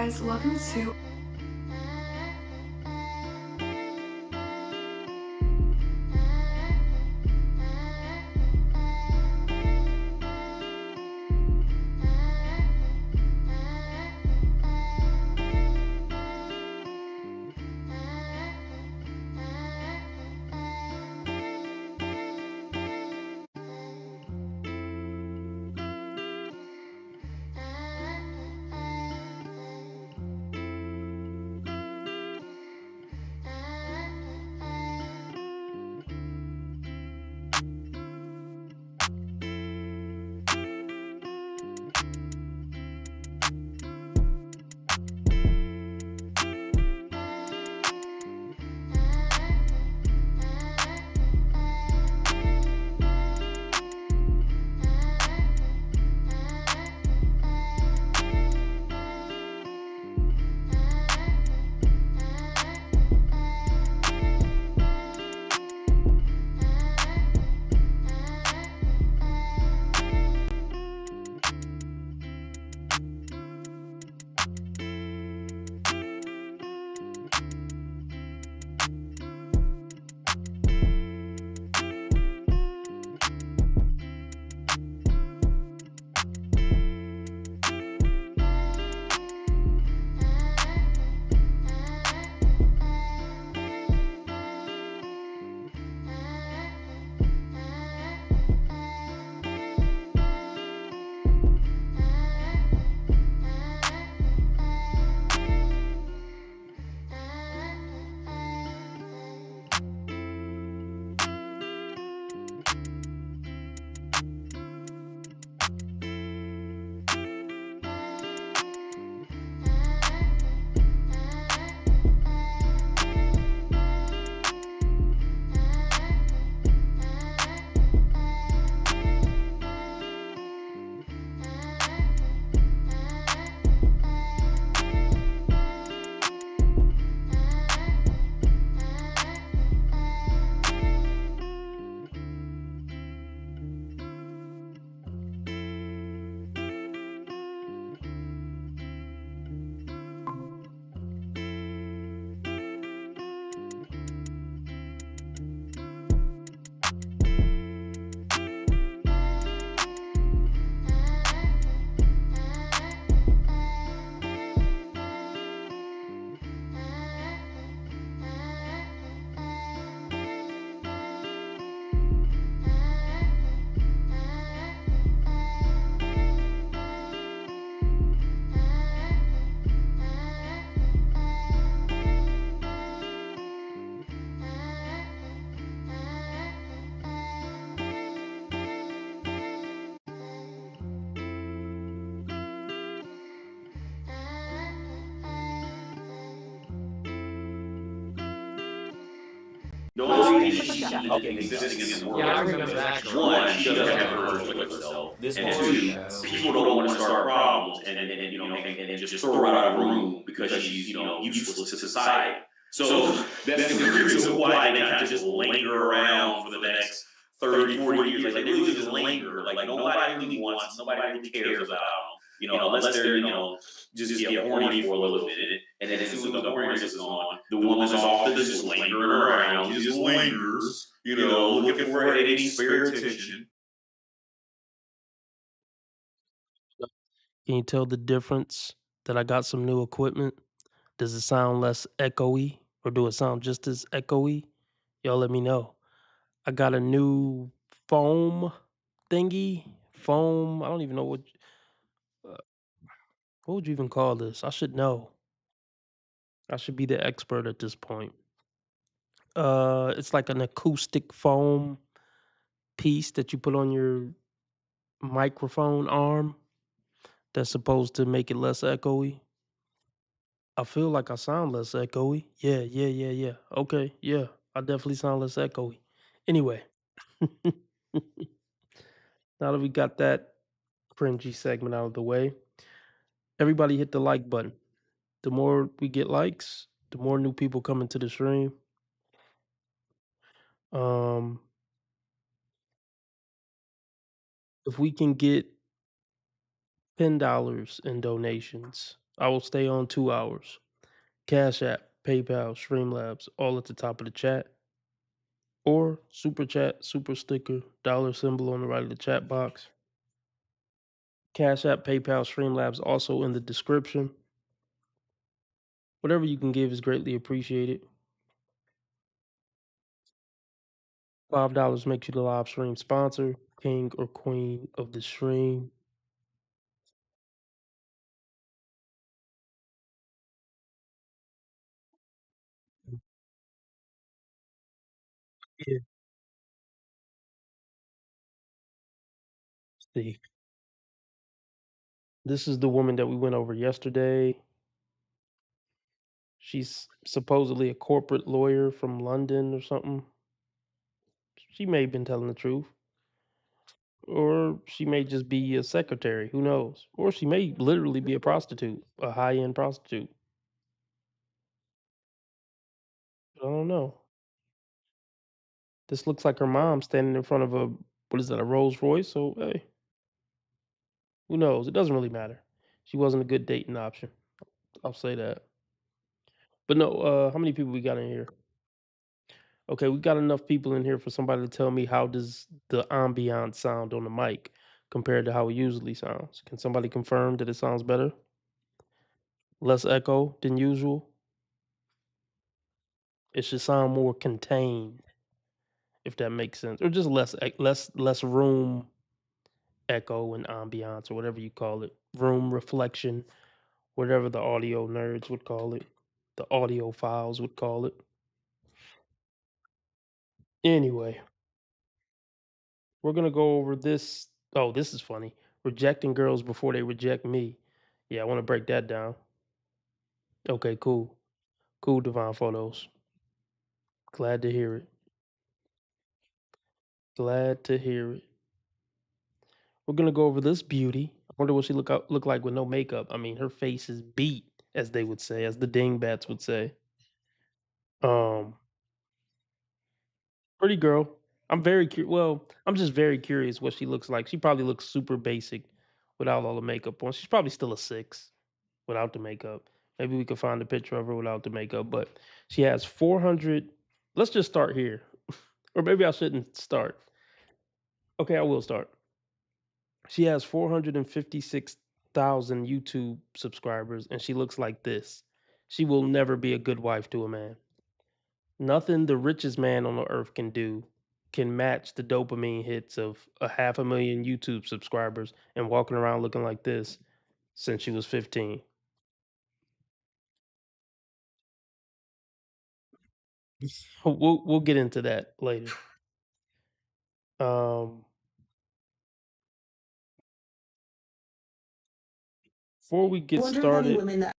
guys, welcome to The only reason she is existing in the world Yeah, I is remember that because show. one, she doesn't have the courage to live herself, This and horror two, show. people don't want to start problems and just throw her out of a room because she's useless to society. So that's the reason why they kind of just linger around for the next 30, 40 years. Like they really just linger. Like nobody really wants, nobody really cares about them. Unless they're just get horny for a little bit. And then as soon as the horniness is gone, the woman's off to just lingering around. She just lingers, looking for any spare attention. Can you tell the difference that I got some new equipment? Does it sound less echoey or do it sound just as echoey? Y'all let me know. I got a new foam thingy. Foam, I don't even know uh, what would you even call this? I should know. I should be the expert at this point. It's like an acoustic foam piece that you put on your microphone arm that's supposed to make it less echoey. I feel like I sound less echoey. Yeah. Okay, yeah. I definitely sound less echoey. Anyway, now that we got that cringy segment out of the way, everybody hit the like button. The more we get likes, the more new people come into the stream. Um, if we can get $10 in donations, I will stay on 2 hours. Cash App, PayPal, Streamlabs, all at the top of the chat. Or super chat, super sticker, dollar symbol on the right of the chat box. Cash App, PayPal, Streamlabs also in the description. Whatever you can give is greatly appreciated. $5 makes you the live stream sponsor, king or queen of the stream. Yeah. See, this is the woman that we went over yesterday. She's supposedly a corporate lawyer from London or something. She may have been telling the truth. Or she may just be a secretary, who knows? Or she may literally be a prostitute, a high-end prostitute. I don't know. This looks like her mom standing in front of a what is that, a Rolls Royce? So hey, who knows? It doesn't really matter. She wasn't a good dating option. I'll say that. But no, how many people we got in here? Okay, we got enough people in here for somebody to tell me how does the ambiance sound on the mic compared to how it usually sounds. Can somebody confirm that it sounds better? Less echo than usual? It should sound more contained, if that makes sense, or just less room echo and ambiance, or whatever you call it, room reflection, whatever the audio nerds would call it, the audio files would call it. Anyway, we're gonna go over this. Oh, this is funny. Rejecting girls before they reject me. Yeah, I want to break that down. Okay, cool, cool. Divine photos. Glad to hear it. Glad to hear it. We're gonna go over this beauty. I wonder what she look like with no makeup. I mean, her face is beat, as they would say, as the dingbats would say. Um, Pretty girl. I'm just very curious what she looks like. She probably looks super basic without all the makeup on. She's probably still a 6 without the makeup. Maybe we could find a picture of her without the makeup, but she has 400. Let's just start here. Or maybe I shouldn't start. Okay, I will start. She has 456,000 YouTube subscribers and she looks like this. She will never be a good wife to a man. Nothing the richest man on the earth can do can match the dopamine hits of a 500,000 YouTube subscribers and walking around looking like this since she was 15. We'll get into that later. Um, Before we get Wonder if any started, women that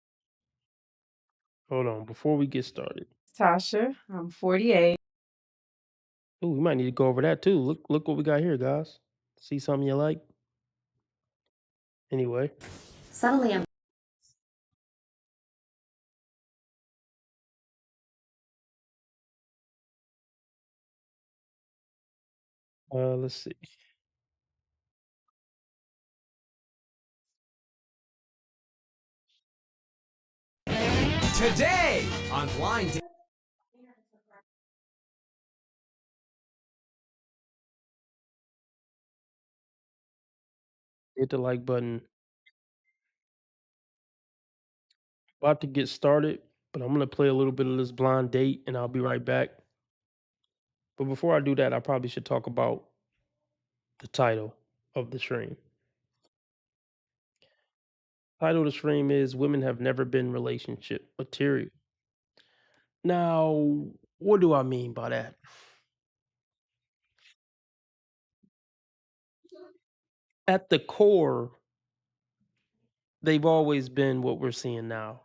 hold on. Before we get started, Tasha, I'm 48. ooh, we might need to go over that too. Look what we got here, guys. See something you like? Anyway, Suddenly I'm let's see. Today on Blind Date. Hit the like button. About to get started, but I'm gonna play a little bit of this blind date, and I'll be right back. But before I do that, I probably should talk about the title of the stream. Title of the stream is "Women Have Never Been Relationship Material." Now, what do I mean by that? At the core, they've always been what we're seeing now.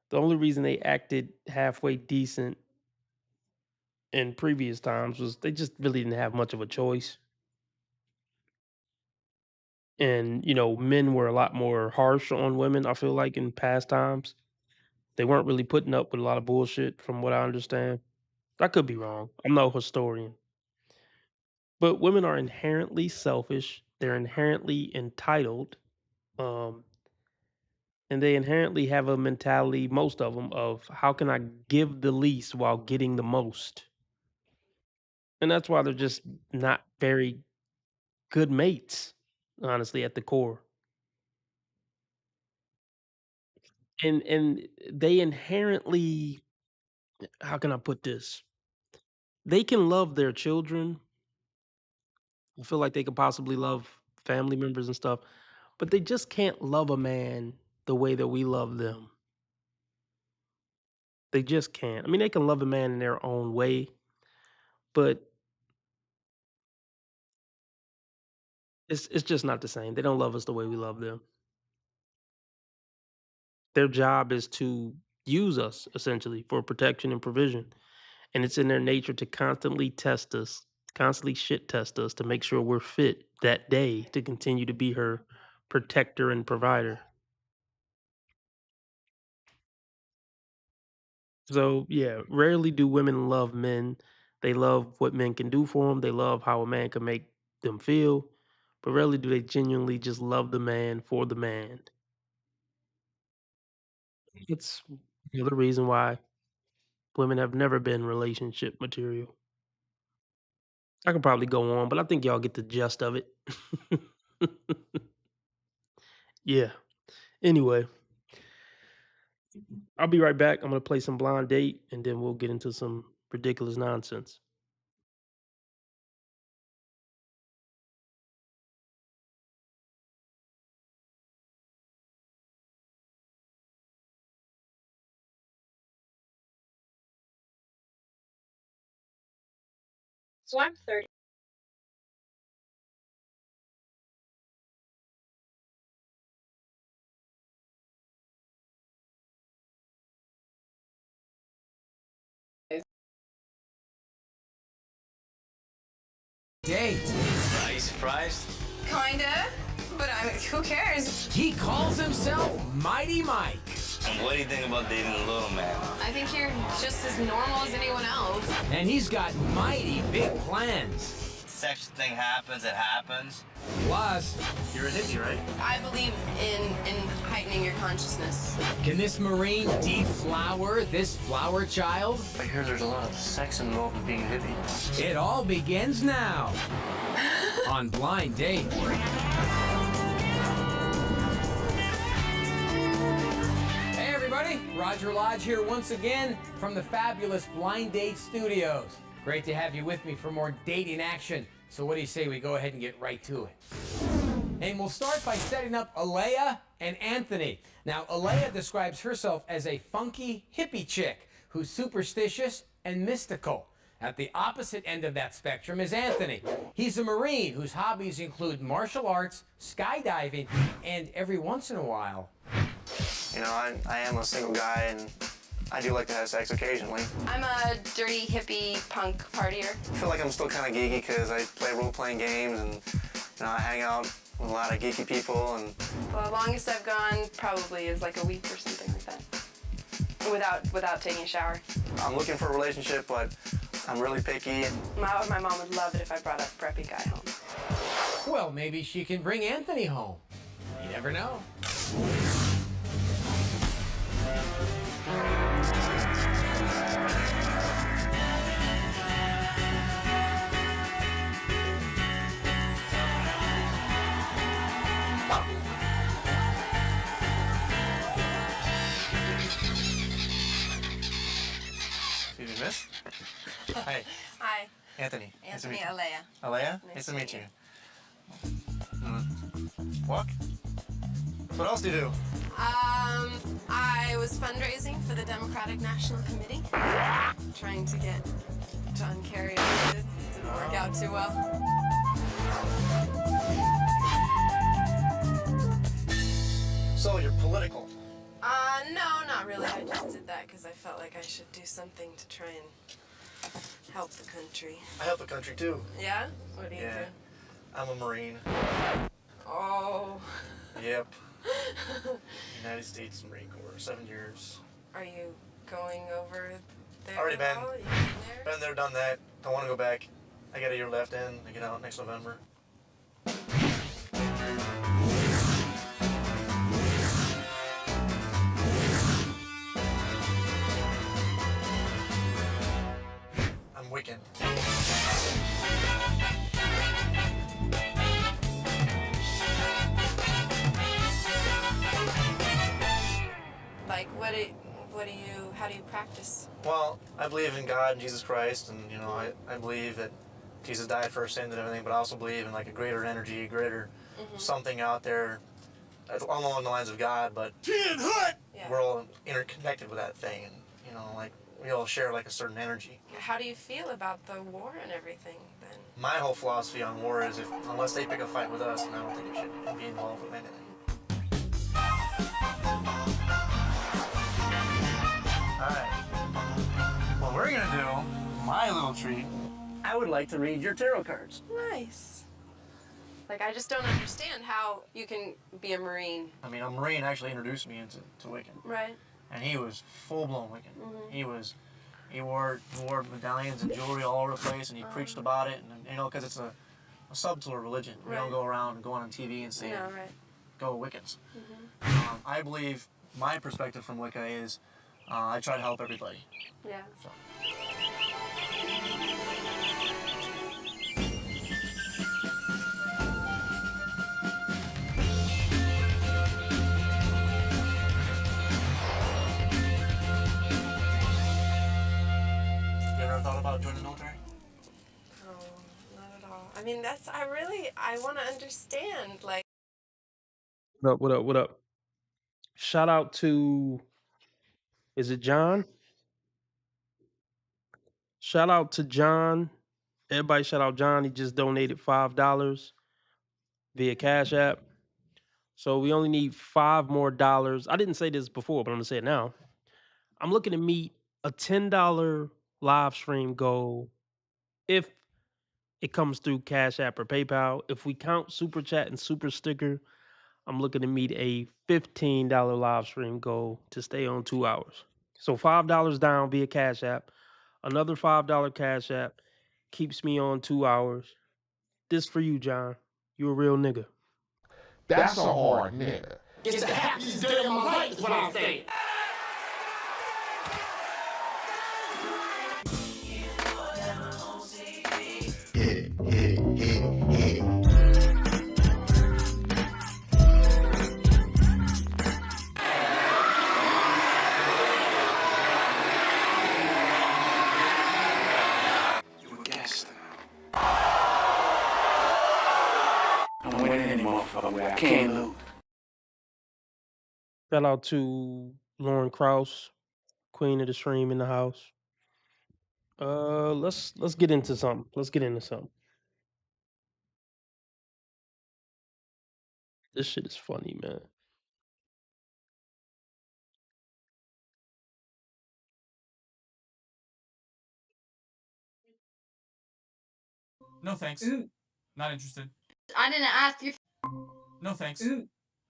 The only reason they acted halfway decent in previous times was they just really didn't have much of a choice. And, men were a lot more harsh on women, I feel like, in past times. They weren't really putting up with a lot of bullshit from what I understand. I could be wrong. I'm no historian. But women are inherently selfish. They're inherently entitled. Um, And they inherently have a mentality, most of them, of how can I give the least while getting the most? And that's why they're just not very good mates, honestly, at the core. And they inherently, how can I put this? They can love their children. I feel like they could possibly love family members and stuff, but they just can't love a man the way that we love them. They just can't. I mean, they can love a man in their own way, but it's just not the same. They don't love us the way we love them. Their job is to use us essentially for protection and provision. And it's in their nature to constantly test us, constantly shit test us to make sure we're fit that day to continue to be her protector and provider. So, yeah, rarely do women love men. They love what men can do for them. They love how a man can make them feel, but rarely do they genuinely just love the man for the man. It's another reason why women have never been relationship material. I could probably go on, but I think y'all get the gist of it. Yeah. Anyway, I'll be right back. I'm gonna play some blind date and then we'll get into some ridiculous nonsense. So I'm 30. Date. Are you surprised? Kinda, but who cares? He calls himself Mighty Mike. And what do you think about dating a little man? I think you're just as normal as anyone else. And he's got mighty big plans. Sex thing happens, it happens. Plus, You're a hippie, right? I believe in heightening your consciousness. can this Marine deflower this flower child? I hear there's a lot of sex involved in being a hippie. It all begins now on Blind Date. Hey everybody, Roger Lodge here once again from the fabulous Blind Date Studios. Great to have you with me for more dating action. So what do you say we go ahead and get right to it? And we'll start by setting up Alea and Anthony. Now, Alea describes herself as a funky hippie chick who's superstitious and mystical. At the opposite end of that spectrum is Anthony. He's a Marine whose hobbies include martial arts, skydiving, and every once in a while... You know, I am a single guy, and I do like to have sex occasionally. I'm a dirty hippie punk partier. I feel like I'm still kind of geeky because I play role-playing games, and I hang out with a lot of geeky people. And Well, the longest I've gone probably is like a week or something like that, without taking a shower. I'm looking for a relationship, but I'm really picky. My mom would love it if I brought a preppy guy home. Well, maybe she can bring Anthony home. You never know. Excuse me, miss. Hi, Hi, Anthony. Nice to meet you. Alea. Alea? Nice to meet you. Walk? What else do you do? I was fundraising for the Democratic National Committee, trying to get John Kerry elected. Didn't work out too well. So you're political. No, not really. I just did that because I felt like I should do something to try and help the country. I help the country too. Yeah? What do you Yeah. do? I'm a Marine. Oh. Yep. United States Marine Corps, 7 years. Are you going over there? Already at been. all? You been there? Been there, done that. Don't want to go back. I got a year left in. I get out next November. How do you practice? Well, I believe in God and Jesus Christ, and I believe that Jesus died for our sins and everything, but I also believe in like a greater energy, a greater something out there along the lines of God, but we're all interconnected with that thing, and like we all share like a certain energy. How do you feel about the war and everything then? My whole philosophy on war is unless they pick a fight with us, then I don't think we should be involved with anything. Alright. What we're gonna do, my little treat, I would like to read your tarot cards. Nice. Like, I just don't understand how you can be a Marine. I mean, a Marine actually introduced me into Wiccan. Right. And he was full-blown Wiccan. He wore medallions and jewelry all over the place, and he preached about it, and because it's a subtle religion. We don't go around going on TV and saying, go Wiccans. I believe my perspective from Wicca is I try to help everybody. Yeah. So. You ever thought about joining the military? No, not at all. I mean, I want to understand, like. What up? Shout out to, is it John? Shout out to John. Everybody shout out John. He just donated $5 via Cash App. So we only need $5 more. I didn't say this before, but I'm gonna say it now. I'm looking to meet a $10 live stream goal if it comes through Cash App or PayPal. If we count Super Chat and Super Sticker, I'm looking to meet a $15 live stream goal to stay on 2 hours. So $5 down via Cash App. Another $5 Cash App keeps me on 2 hours. This for you, John. You a real nigga. That's a hard nigga. It's the happiest day of my life, is what I'm saying. You a guest. I'm winning any motherfucker where I can't lose. Shout out to Lauren Krause, Queen of the Stream in the house. Let's get into something. This shit is funny, man. No thanks. Not interested. I didn't ask if. No thanks.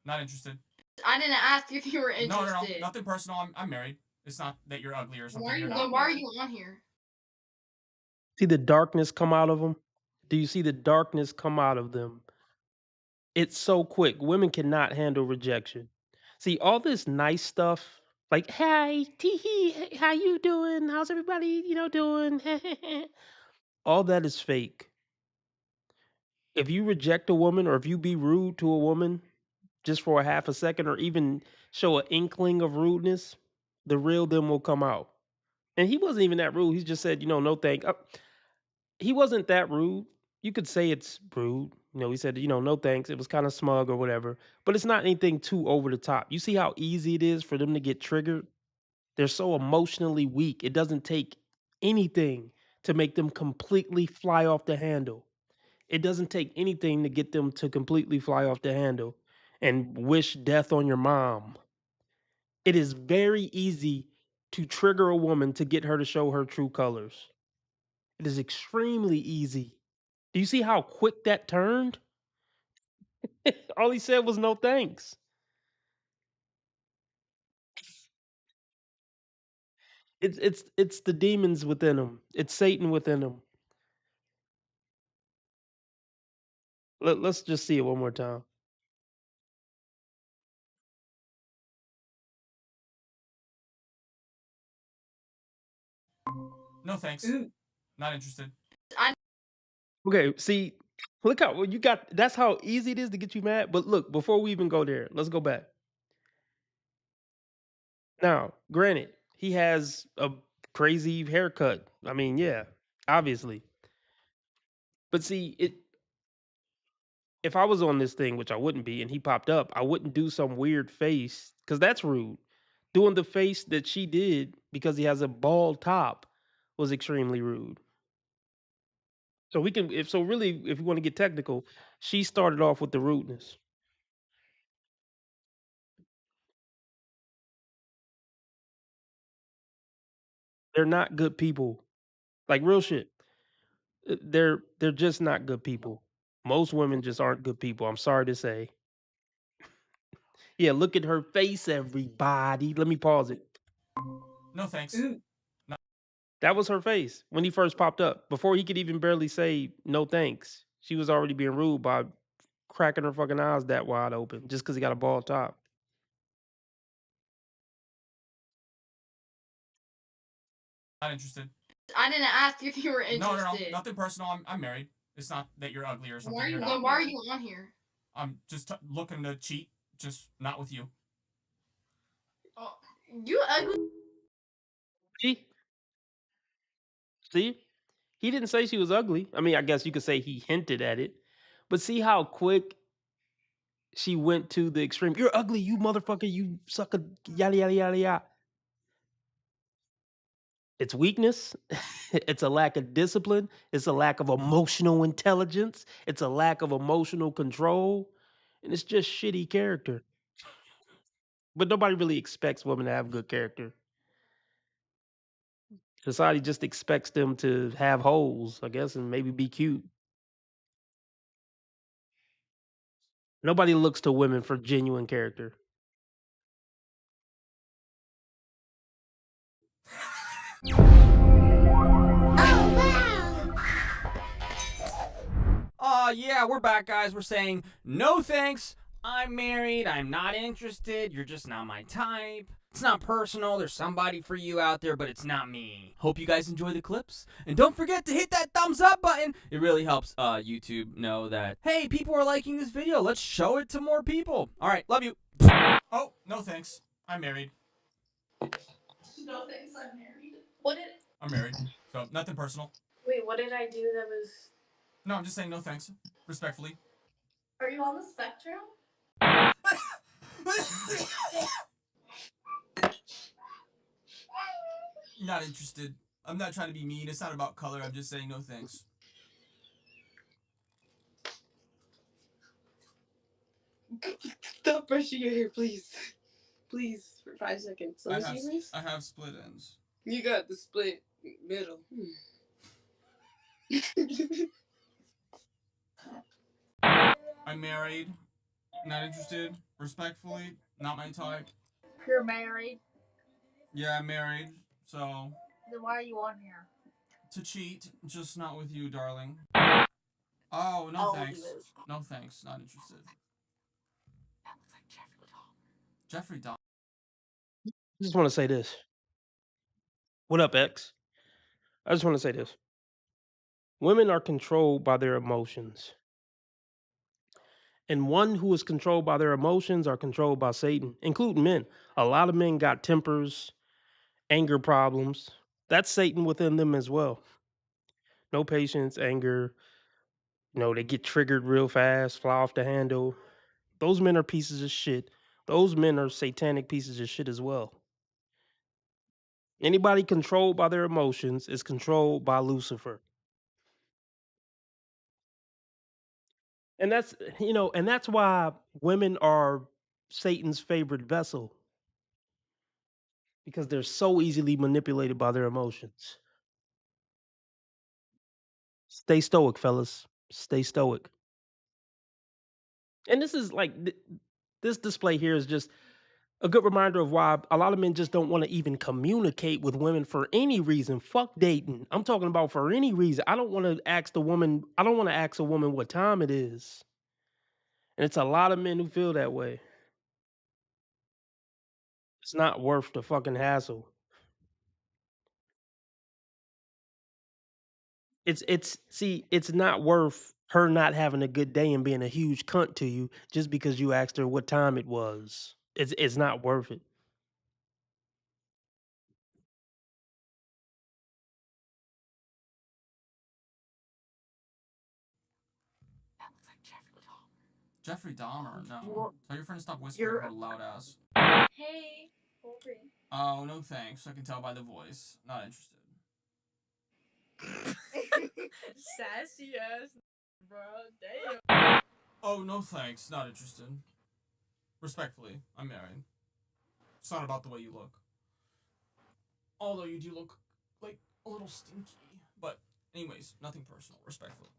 Not interested. I didn't ask if you were interested. No, nothing personal. I'm married. It's not that you're ugly or something. Why are you on here? See the darkness come out of them? Do you see the darkness come out of them? It's so quick. Women cannot handle rejection. See, all this nice stuff, like, hey, tee how you doing? How's everybody, doing? All that is fake. If you reject a woman or if you be rude to a woman just for a half a second or even show an inkling of rudeness, the real them will come out. And he wasn't even that rude. He just said, no thank. He wasn't that rude. You could say it's rude. He said, no thanks. It was kind of smug or whatever. But it's not anything too over the top. You see how easy it is for them to get triggered? They're so emotionally weak. It doesn't take anything to make them completely fly off the handle. It doesn't take anything to get them to completely fly off the handle and wish death on your mom. It is very easy to trigger a woman to get her to show her true colors. It is extremely easy. Do you see how quick that turned? All he said was no thanks. It's the demons within him. It's Satan within him. Let's just see it one more time. No thanks. Not interested. Okay, see, look how you got. That's how easy it is to get you mad. But look, before we even go there, let's go back. Now, granted, he has a crazy haircut. I mean, yeah, obviously. But see, if I was on this thing, which I wouldn't be, and he popped up, I wouldn't do some weird face because that's rude. Doing the face that she did because he has a bald top was extremely rude. So we can, if so, really, if you want to get technical, she started off with the rudeness. They're not good people. Like real shit. They're just not good people. Most women just aren't good people. I'm sorry to say. Yeah, look at her face, everybody. Let me pause it. No thanks. That was her face when he first popped up. Before he could even barely say no thanks, she was already being rude by cracking her fucking eyes that wide open just because he got a bald top. Not interested. I didn't ask if you were No, interested. nothing personal. I'm married. It's not that you're ugly or something. Why You're are not. why are you on here? I'm just looking to cheat, just not with you. Oh, you ugly. See? He didn't say she was ugly. I mean, I guess you could say he hinted at it. But see how quick she went to the extreme. You're ugly, you motherfucker, you sucker, yada yada yada yada. It's weakness. It's a lack of discipline. It's a lack of emotional intelligence. It's a lack of emotional control. And it's just shitty character. But nobody really expects women to have good character. Society just expects them to have holes, I guess, and maybe be cute. Nobody looks to women for genuine character. Yeah, we're back, guys. We're saying no thanks. I'm married. I'm not interested. You're just not my type. It's not personal. There's somebody for you out there, but it's not me. Hope you guys enjoy the clips. And don't forget to hit that thumbs up button. It really helps YouTube know that, hey, people are liking this video. Let's show it to more people. All right, love you. Oh, no thanks. I'm married. No thanks, I'm married. What did? I'm married. So nothing personal. Wait, what did I do that was? No, I'm just saying no thanks. Respectfully. Are you on the spectrum? Not interested. I'm not trying to be mean. It's not about color. I'm just saying no thanks. Stop brushing your hair, please. Please, for 5 seconds. I have split ends. You got the split middle. I'm married. Not interested. Respectfully, not my type. You're married? Yeah, I'm married. So. Then why are you on here? To cheat, just not with you, darling. Oh, no thanks. No thanks. Not interested. That looks like Jeffrey Dahmer. Jeffrey Dahmer. I just want to say this. What up, X? I just want to say this. Women are controlled by their emotions. And one who is controlled by their emotions are controlled by Satan, including men. A lot of men got tempers, anger problems. That's Satan within them as well. No patience, anger. They get triggered real fast, fly off the handle. Those men are pieces of shit. Those men are satanic pieces of shit as well. Anybody controlled by their emotions is controlled by Lucifer. And that's why women are Satan's favorite vessel. Because they're so easily manipulated by their emotions. Stay stoic, fellas. Stay stoic. And this is like this display here is just a good reminder of why a lot of men just don't want to even communicate with women for any reason. Fuck dating. I'm talking about for any reason. I don't want to ask a woman what time it is. And it's a lot of men who feel that way. It's not worth the fucking hassle. It's not worth her not having a good day and being a huge cunt to you just because you asked her what time it was. It's not worth it. Jeffrey Dahmer, no. You- Tell your friend to stop whispering you're- her loud ass. Hey, Wolverine. Oh, no thanks. I can tell by the voice. Not interested. Sassy ass, bro. Damn. Oh, no thanks. Not interested. Respectfully, I'm married. It's not about the way you look. Although you do look like a little stinky. But anyways, nothing personal. Respectfully.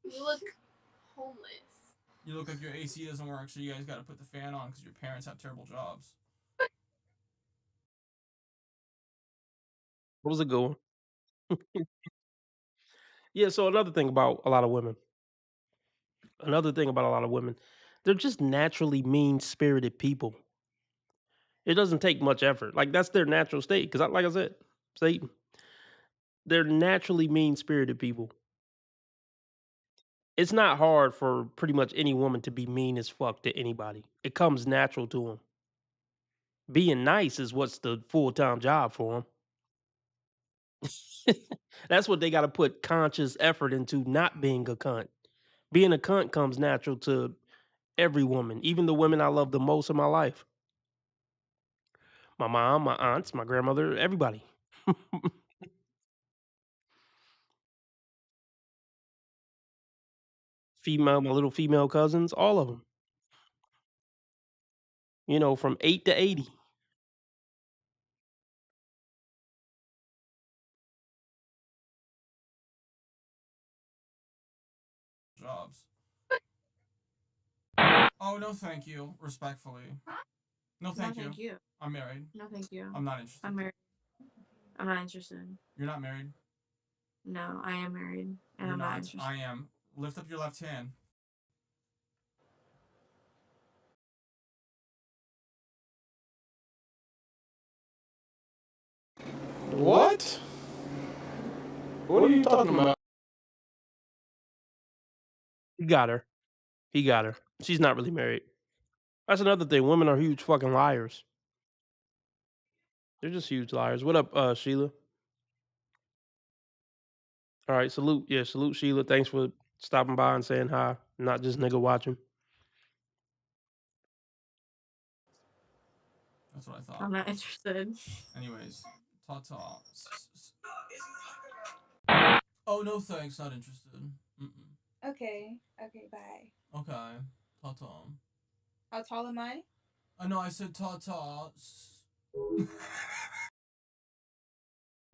You look homeless. You look like your AC doesn't work, so you guys gotta put the fan on because your parents have terrible jobs. What was it going? Yeah, so another thing about a lot of women. They're just naturally mean-spirited people. It doesn't take much effort. Like that's their natural state. Because, like I said, Satan, they're naturally mean-spirited people. It's not hard for pretty much any woman to be mean as fuck to anybody. It comes natural to them. Being nice is what's the full-time job for them. That's what they got to put conscious effort into, not being a cunt. Being a cunt comes natural to every woman, even the women I love the most in my life. My mom, my aunts, my grandmother, everybody. My little female cousins, all of them. You know, from 8 to 80. Jobs. Oh, no thank you. Respectfully. No thank you. I'm married. No, thank you. I'm not interested. I'm married. I'm not interested. You're not married? No, I am married, and You're I'm not not. interested. I am. Lift up your left hand. What? What are you talking about? He got her. He got her. She's not really married. That's another thing. Women are huge fucking liars. They're just huge liars. What up, Sheila? All right, salute. Yeah, salute, Sheila. Thanks for stopping by and saying hi. Not just nigga watching. That's what I thought. I'm not interested. Anyways, ta-ta. Oh, no thanks. Not interested. Mm-mm. Okay. Okay, bye. Okay. Ta-ta. How tall am I? No, I said ta-ta.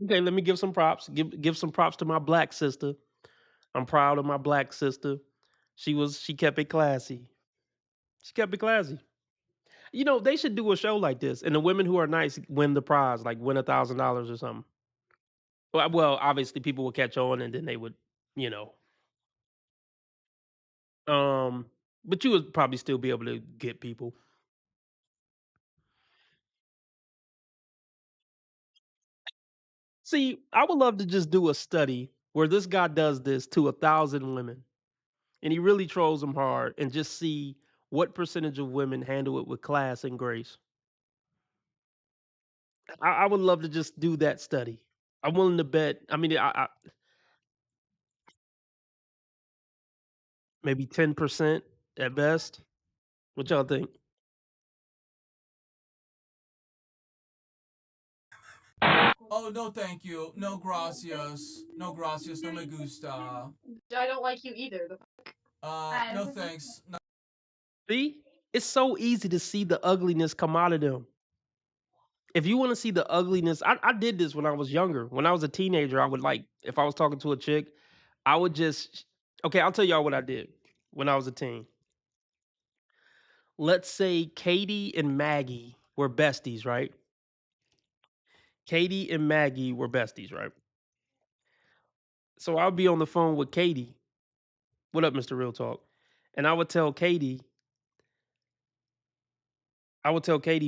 Okay, let me give some props. Give some props to my black sister. I'm proud of my black sister. She kept it classy. She kept it classy. You know, they should do a show like this, and the women who are nice win the prize, like win $1,000 or something. Well, obviously people would catch on, and then they would, you know. But you would probably still be able to get people. See, I would love to just do a study where this guy does this to 1,000 women, and he really trolls them hard, and just see what percentage of women handle it with class and grace. I would love to just do that study. I'm willing to bet. I mean, maybe 10% at best. What y'all think? Oh, no thank you. No gracias. No gracias. No me gusta. I don't like you either. No thanks. No. See, it's so easy to see the ugliness come out of them. If you want to see the ugliness, I did this when I was younger. When I was a teenager, I would like, if I was talking to a chick, I would just, okay, I'll tell y'all what I did when I was a teen. Let's say Katie and Maggie were besties, right? Katie and Maggie were besties, right? So I'll be on the phone with Katie. What up, Mr. Real Talk? And I would tell Katie,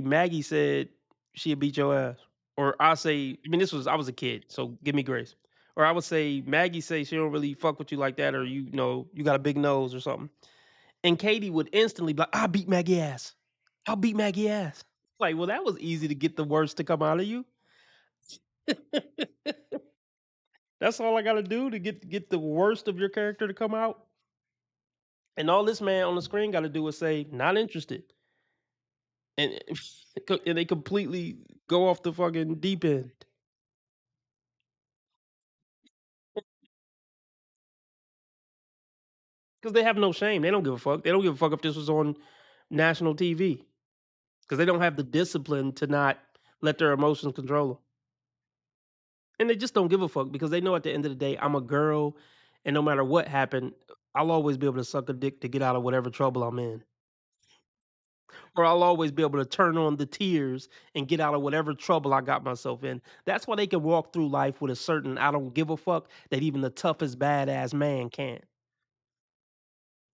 Maggie said she'd beat your ass. Or I say, I mean, I was a kid, so give me grace. Or I would say, Maggie say she don't really fuck with you like that, or you know, you got a big nose or something. And Katie would instantly be like, I'll beat Maggie ass. I'll beat Maggie ass. Like, well, that was easy to get the worst to come out of you. That's all I gotta do to get the worst of your character to come out. And all this man on the screen got to do is say, not interested. And, and they completely go off the fucking deep end. Because they have no shame. They don't give a fuck. They don't give a fuck if this was on national TV. Because they don't have the discipline to not let their emotions control them. And they just don't give a fuck because they know at the end of the day, I'm a girl, and no matter what happened, I'll always be able to suck a dick to get out of whatever trouble I'm in. Or I'll always be able to turn on the tears and get out of whatever trouble I got myself in. That's why they can walk through life with a certain I don't give a fuck that even the toughest badass man can't.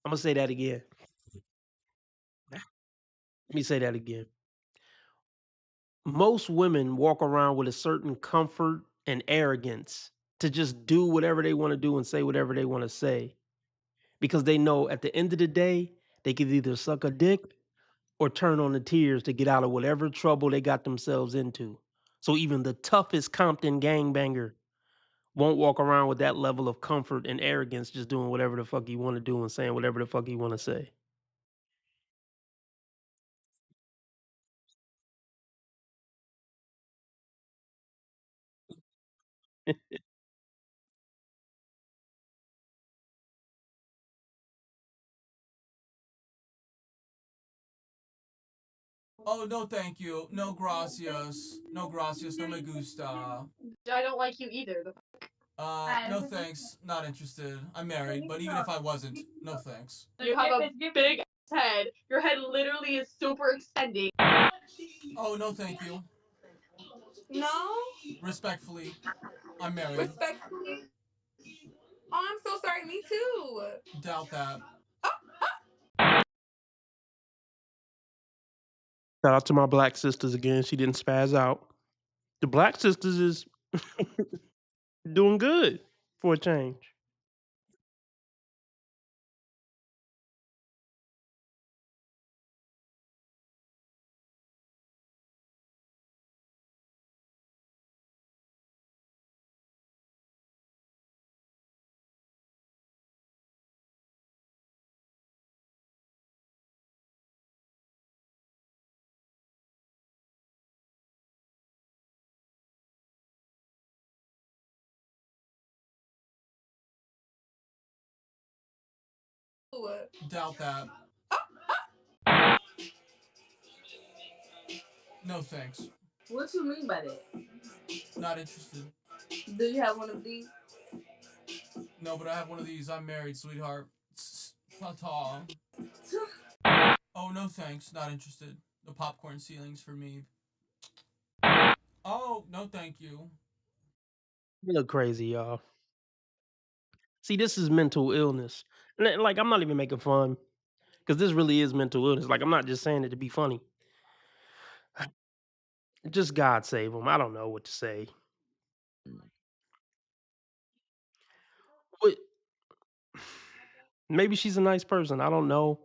I'm gonna say that again. Let me say that again. Most women walk around with a certain comfort and arrogance to just do whatever they want to do and say whatever they want to say because they know at the end of the day, they could either suck a dick or turn on the tears to get out of whatever trouble they got themselves into. So even the toughest Compton gangbanger won't walk around with that level of comfort and arrogance just doing whatever the fuck you want to do and saying whatever the fuck you want to say. Oh, no thank you. No gracias. No gracias. No me gusta. I don't like you either. No thanks. Not interested. I'm married, but even if I wasn't, no thanks. You have a big head. Your head literally is super extending. Oh, no thank you. No? Respectfully, I'm married. Respectfully? Oh, I'm so sorry. Me too. Doubt that. Shout out to my black sisters again. She didn't spaz out. The black sisters is doing good for a change. Doubt that. No thanks. What you mean by that? Not interested. Do you have one of these? No, but I have one of these. I'm married, sweetheart. Ta-ta. Oh, no thanks. Not interested. The popcorn ceiling's for me. Oh, no thank you. You look crazy, y'all. See, this is mental illness. Like, I'm not even making fun because this really is mental illness. Like, I'm not just saying it to be funny. Just God save them. I don't know what to say. But maybe she's a nice person. I don't know.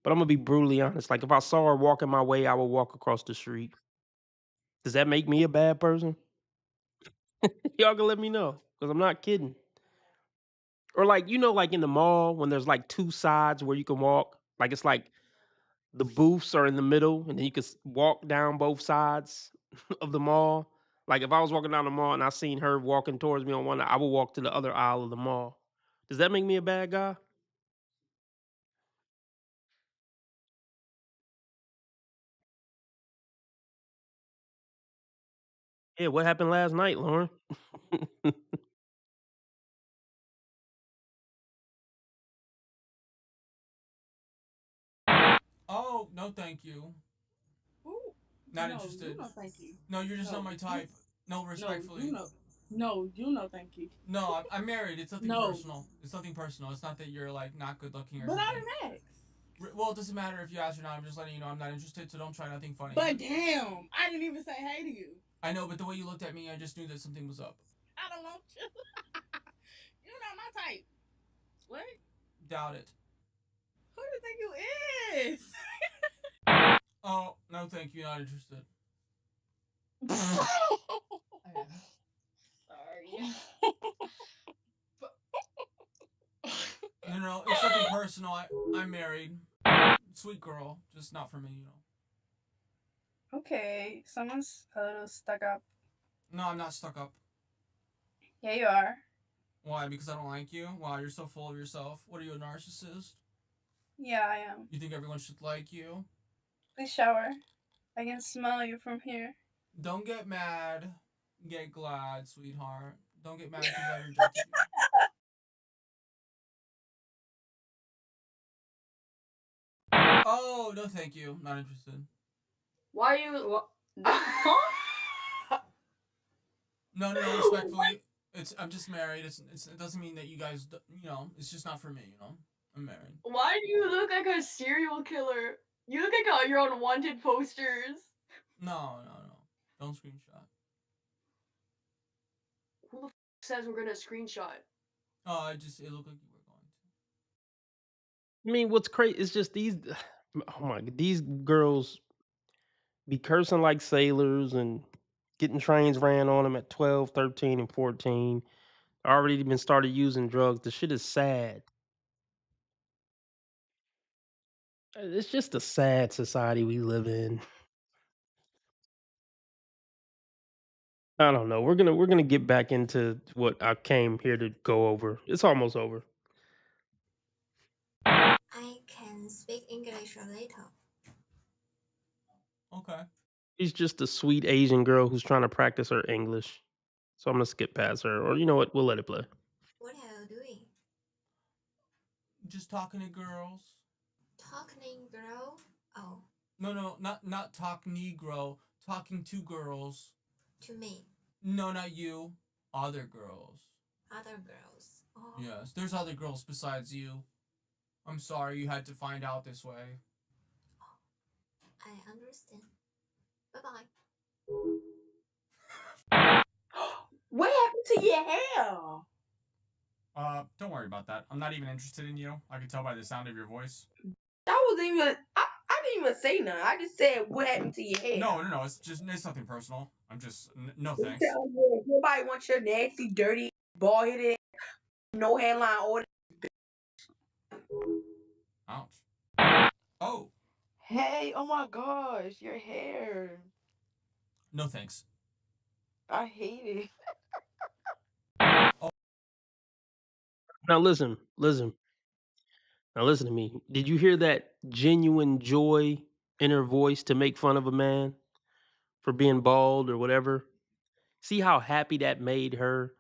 But I'm going to be brutally honest. Like, if I saw her walking my way, I would walk across the street. Does that make me a bad person? Y'all can let me know because I'm not kidding. Or like, like in the mall when there's like two sides where you can walk, like it's like the booths are in the middle and then you can walk down both sides of the mall. Like if I was walking down the mall and I seen her walking towards me on one, I would walk to the other aisle of the mall. Does that make me a bad guy? Yeah, what happened last night, Lauren? Oh, no thank you. Ooh. Not No, interested. you know thank you. No, you're just No, not my type. No, respectfully. No, you know thank you. No, I'm married. It's nothing No. personal. It's nothing personal. It's not that you're like not good looking or But I something. didn't ask. Well, it doesn't matter if you ask or not. I'm just letting you know I'm not interested, so don't try nothing funny. But damn, I didn't even say hey to you. I know, but the way you looked at me, I just knew that something was up. I don't want you. You're not my type. What? Doubt it. Who do you think you is? Oh, no thank you. Not interested. Sorry. No, it's nothing personal. personal. I'm married. Sweet girl, just not for me, you know. Okay, someone's a little stuck up. No, I'm not stuck up. Yeah, you are. Why? Because I don't like you? Wow, you're so full of yourself. What are you, a narcissist? Yeah, I am. You think everyone should like you? Please shower. I can smell you from here. Don't get mad. Get glad, sweetheart. Don't get mad because I rejected you. Oh, no thank you. Not interested. Why are you... No, respectfully. I'm just married. It doesn't mean that you guys, you know, it's just not for me, you know? I'm married. Why do you look like a serial killer? You look like you're on wanted posters. No. Don't screenshot. Who the f says we're gonna screenshot? Oh, it looked like you were going to. I mean, what's crazy is just these. Oh my god, these girls be cursing like sailors and getting trains ran on them at 12, 13, and 14. Already been started using drugs. The shit is sad. It's just a sad society we live in. I don't know. We're gonna get back into what I came here to go over. It's almost over. I can speak English a little. Okay. She's just a sweet Asian girl who's trying to practice her English. So I'm gonna skip past her. Or you know what? We'll let it play. What are you doing? Just talking to girls. Talking girl? Oh, No, not talk Negro. Talking to girls. to me. No, not you. Other girls. Other girls. Oh. Yes, there's other girls besides you. I'm sorry you had to find out this way. I understand. Bye-bye. What happened to your hair? Don't worry about that. I'm not even interested in you. I can tell by the sound of your voice. That wasn't even. I didn't even say nothing. I just said what happened to your hair. No. It's nothing personal. I'm just no thanks. Nobody wants your nasty, dirty, bald-headed, no hairline or. Ouch. Oh. Hey, oh my gosh, your hair. No thanks. I hate it. Oh. Now listen. Now listen to me. Did you hear that genuine joy in her voice to make fun of a man for being bald or whatever? See how happy that made her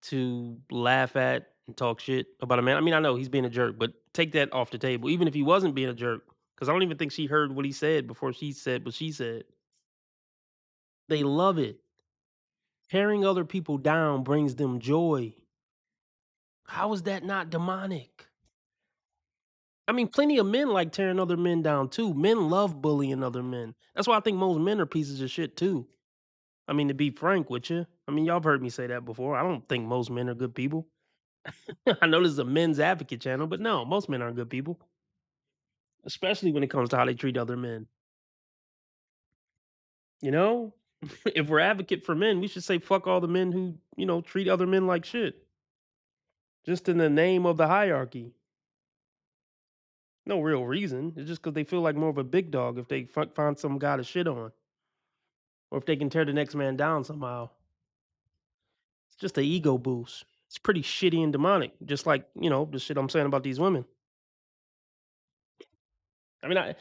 to laugh at and talk shit about a man. I mean, I know he's being a jerk, but take that off the table. Even if he wasn't being a jerk, because I don't even think she heard what he said before she said what she said. They love it. Tearing other people down brings them joy. How is that not demonic? I mean, plenty of men like tearing other men down too. Men love bullying other men. That's why I think most men are pieces of shit too. I mean, to be frank with you, I mean, y'all have heard me say that before. I don't think most men are good people. I know this is a men's advocate channel, but no, most men aren't good people. Especially when it comes to how they treat other men. You know? If we're advocate for men, we should say fuck all the men who, you know, treat other men like shit. Just in the name of the hierarchy. No real reason. It's just because they feel like more of a big dog if they find some guy to shit on. Or if they can tear the next man down somehow. It's just an ego boost. It's pretty shitty and demonic. Just like, you know, the shit I'm saying about these women. I mean, a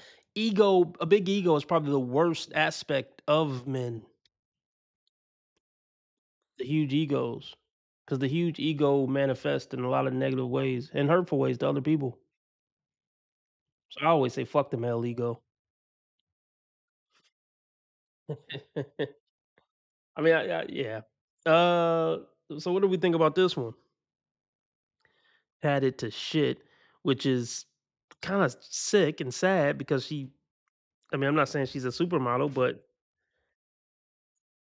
big ego is probably the worst aspect of men. The huge egos. Because the huge ego manifests in a lot of negative ways and hurtful ways to other people. So I always say, fuck the male ego. I mean, yeah. So what do we think about this one? Had it to shit, which is kind of sick and sad because I mean, I'm not saying she's a supermodel, but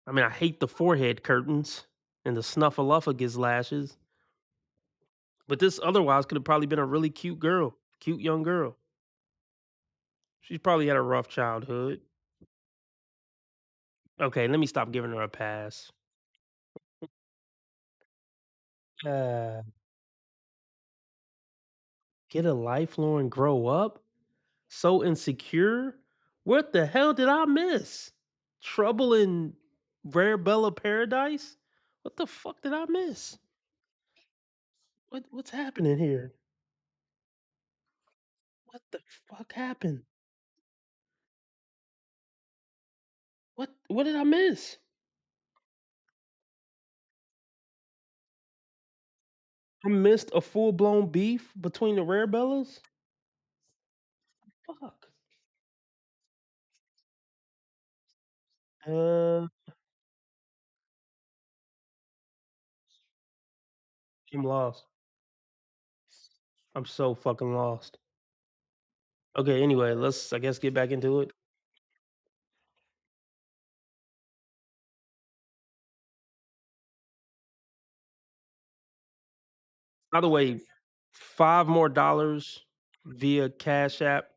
I mean, I hate the forehead curtains and the snuffleupagus lashes. But this otherwise could have probably been a really cute girl, cute young girl. She's probably had a rough childhood. Okay, let me stop giving her a pass. Get a life, Lauren. Grow up. So insecure. What the hell did I miss? Trouble in Rare Bella Paradise? What the fuck did I miss? What's happening here? What the fuck happened? What did I miss? I missed a full-blown beef between the Rare Bellas? Fuck. I'm lost. I'm so fucking lost. Okay, anyway, let's I guess get back into it. By the way, $5 more via Cash App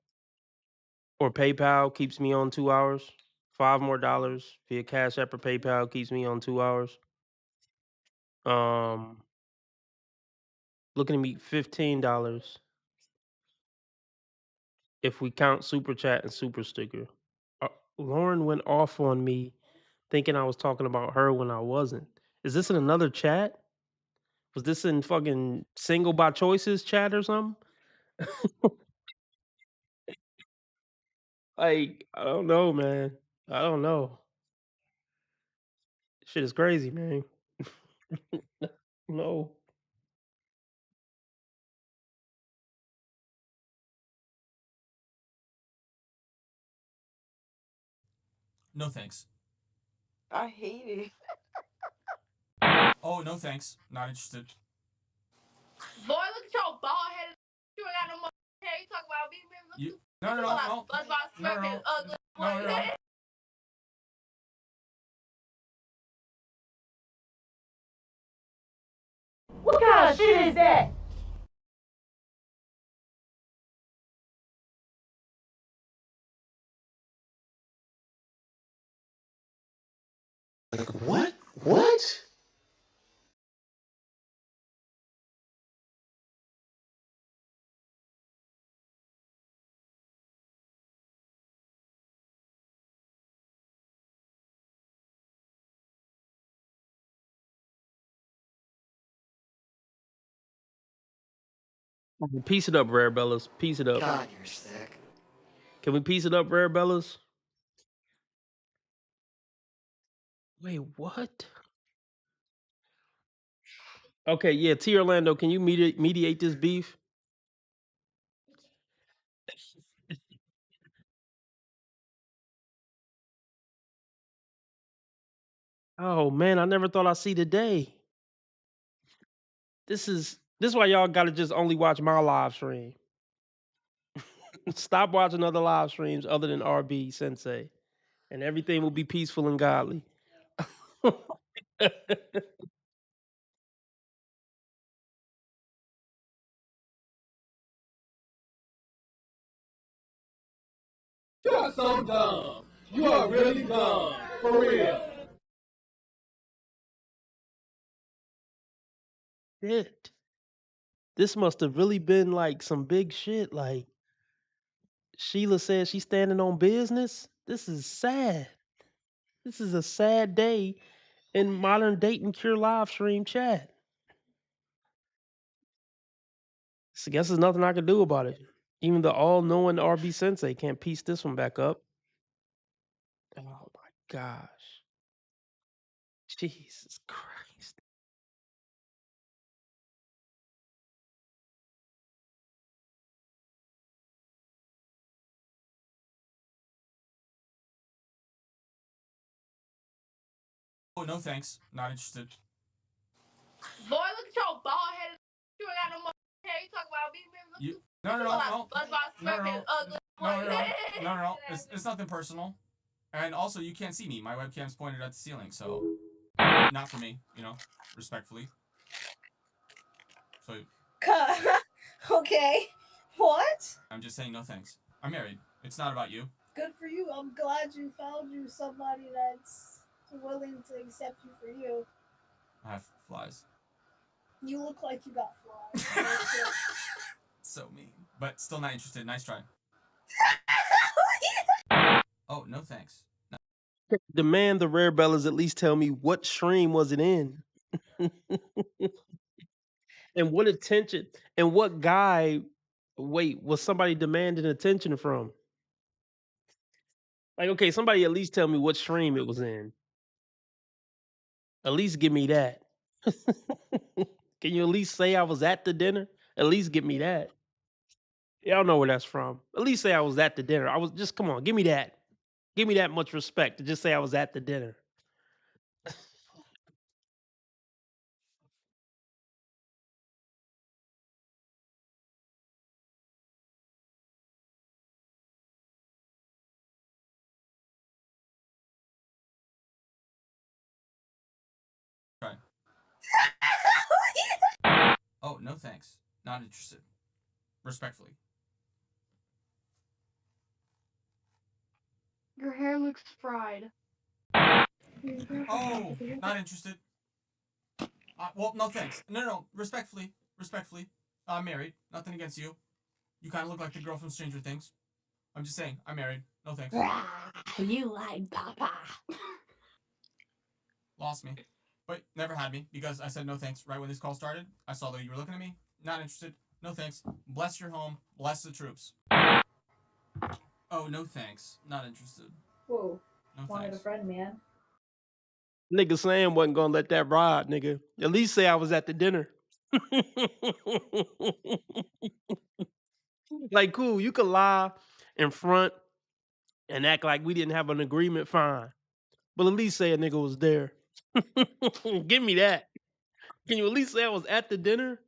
or PayPal keeps me on 2 hours. $5 more via Cash App or PayPal keeps me on 2 hours. Looking to meet $15 if we count Super Chat and Super Sticker. Lauren went off on me thinking I was talking about her when I wasn't. Is this in another chat? Was this in fucking Single by Choices chat or something? Like, I don't know, man. I don't know. Shit is crazy, man. No. No thanks. I hate it. Oh, no thanks. Not interested. Boy, look at your bald headed. You ain't got no more hair. You talk about me. You, no. What kind of shit is that? What? What? Piece it up, Rare Bellas. Piece it up. God, you're sick. Can we piece it up, Rare Bellas? Wait, what? Okay, yeah, T Orlando, can you mediate this beef? Oh man, I never thought I'd see the day. This is why y'all gotta just only watch my live stream. Stop watching other live streams other than RB Sensei, and everything will be peaceful and godly. You are so dumb. You are really dumb. For real. Shit. This must have really been like some big shit. Like Sheila said she's standing on business. This is sad. This is a sad day in modern dating cure live stream chat. So I guess there's nothing I can do about it. Even the all-knowing RB Sensei can't piece this one back up. Oh my gosh. Jesus Christ. Oh, no thanks. Not interested. Boy, look at your bald headed. You ain't got no more hair. You talk about me. You, no. It's nothing personal. And also, you can't see me. My webcam's pointed at the ceiling, so not for me, respectfully. So Okay. What? I'm just saying no thanks. I'm married. It's not about you. Good for you. I'm glad you found you somebody that's willing to accept you for you. I have flies. You look like you got flies. so mean. But still not interested. Nice try. Oh, no thanks. No. Demand the Rare Bellas at least tell me what stream was it in? And what attention and what guy was somebody demanding attention from? Like, okay, somebody at least tell me what stream it was in. At least give me that. Can you at least say I was at the dinner? At least give me that. Y'all know where that's from. At least say I was at the dinner. I was just come on, give me that. Give me that much respect to just say I was at the dinner. Try. Oh, no thanks. Not interested. Respectfully. Your hair looks fried. Oh, not interested. Well, no thanks. No. Respectfully. I'm married. Nothing against you. You kind of look like the girl from Stranger Things. I'm just saying. I'm married. No thanks. You lied, Papa. Lost me. But never had me because I said no thanks right when this call started. I saw that you were looking at me. Not interested. No thanks. Bless your home. Bless the troops. Oh, no thanks. Not interested. Whoa. No Wanted a thanks. friend, man. Nigga Sam wasn't gonna let that ride, nigga. At least say I was at the dinner. Like, cool, you could lie in front and act like we didn't have an agreement, fine. But at least say a nigga was there. Give me that. Can you at least say I was at the dinner?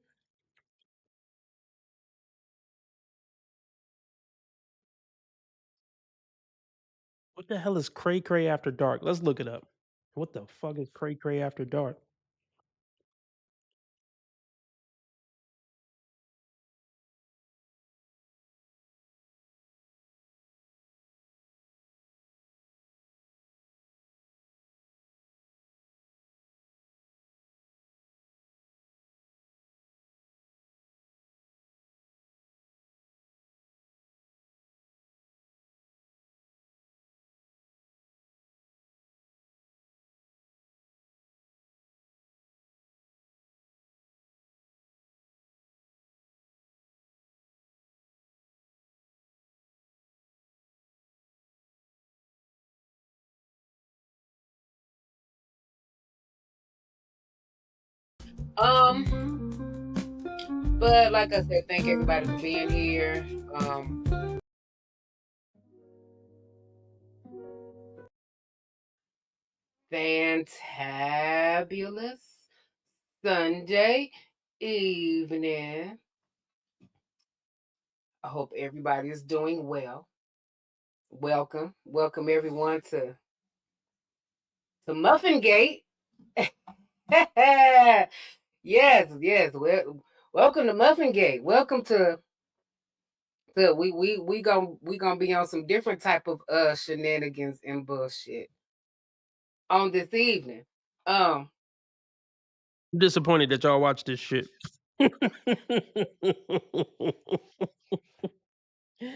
What the hell is Cray Cray After Dark? Let's look it up. What the fuck is Cray Cray After Dark? But like I said, thank everybody for being here. Fantabulous Sunday evening. I hope everybody is doing well. Welcome everyone to Muffin Gate. yes. Welcome to Muffin Gate. Welcome to we gonna be on some different type of shenanigans and bullshit on this evening. I'm disappointed that y'all watch this shit.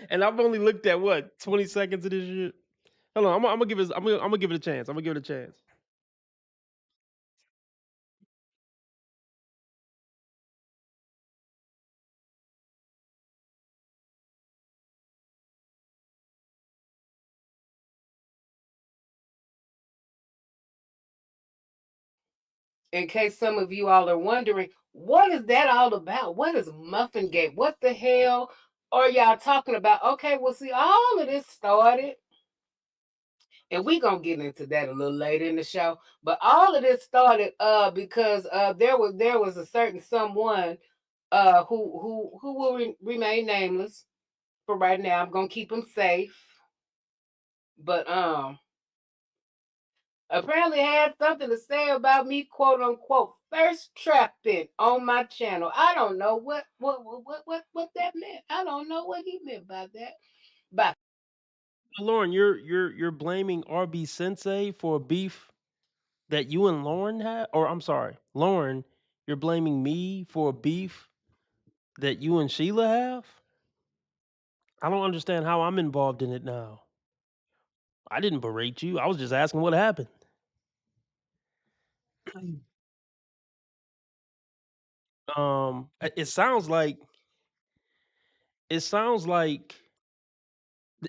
And I've only looked at what 20 seconds of this shit. Hold on, I'm gonna give it. I'm gonna give it a chance. I'm gonna give it a chance. In case some of you all are wondering, what is that all about? What is Muffin Gate? What the hell are y'all talking about? Okay, well, see, all of this started, and we're gonna get into that a little later in the show. But all of this started because there was a certain someone who will remain nameless for right now. I'm gonna keep him safe, but apparently had something to say about me, quote unquote, thirst trapping on my channel. I don't know what that meant. I don't know what he meant by that. But Lauren, you're blaming RB Sensei for a beef that you and Lauren had, or I'm sorry, Lauren, you're blaming me for a beef that you and Sheila have? I don't understand how I'm involved in it now. I didn't berate you. I was just asking what happened. It sounds like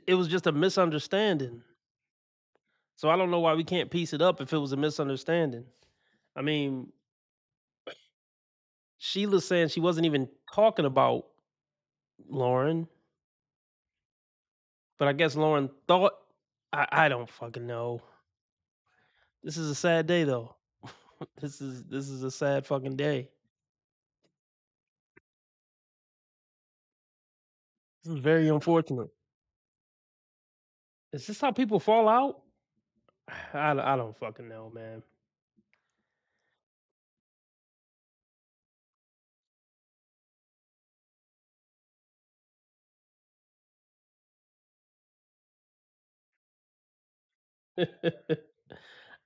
it was just a misunderstanding. So I don't know why we can't piece it up if it was a misunderstanding. I mean, Sheila's saying she wasn't even talking about Lauren, but I guess Lauren thought. I don't fucking know. This is a sad day though. This is a sad fucking day. This is very unfortunate. Is this how people fall out? I don't fucking know, man.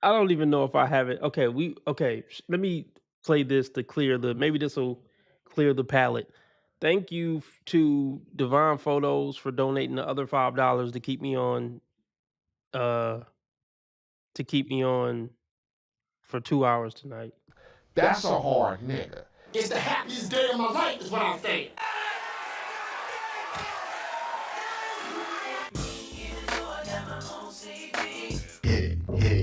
I don't even know if I have it. Okay, let me play this to clear the maybe this will clear the palette. Thank you to Divine Photos for donating the other $5 to keep me on uh for 2 hours tonight. That's a hard nigga. It's the happiest day of my life, is what I'm saying. Hit it.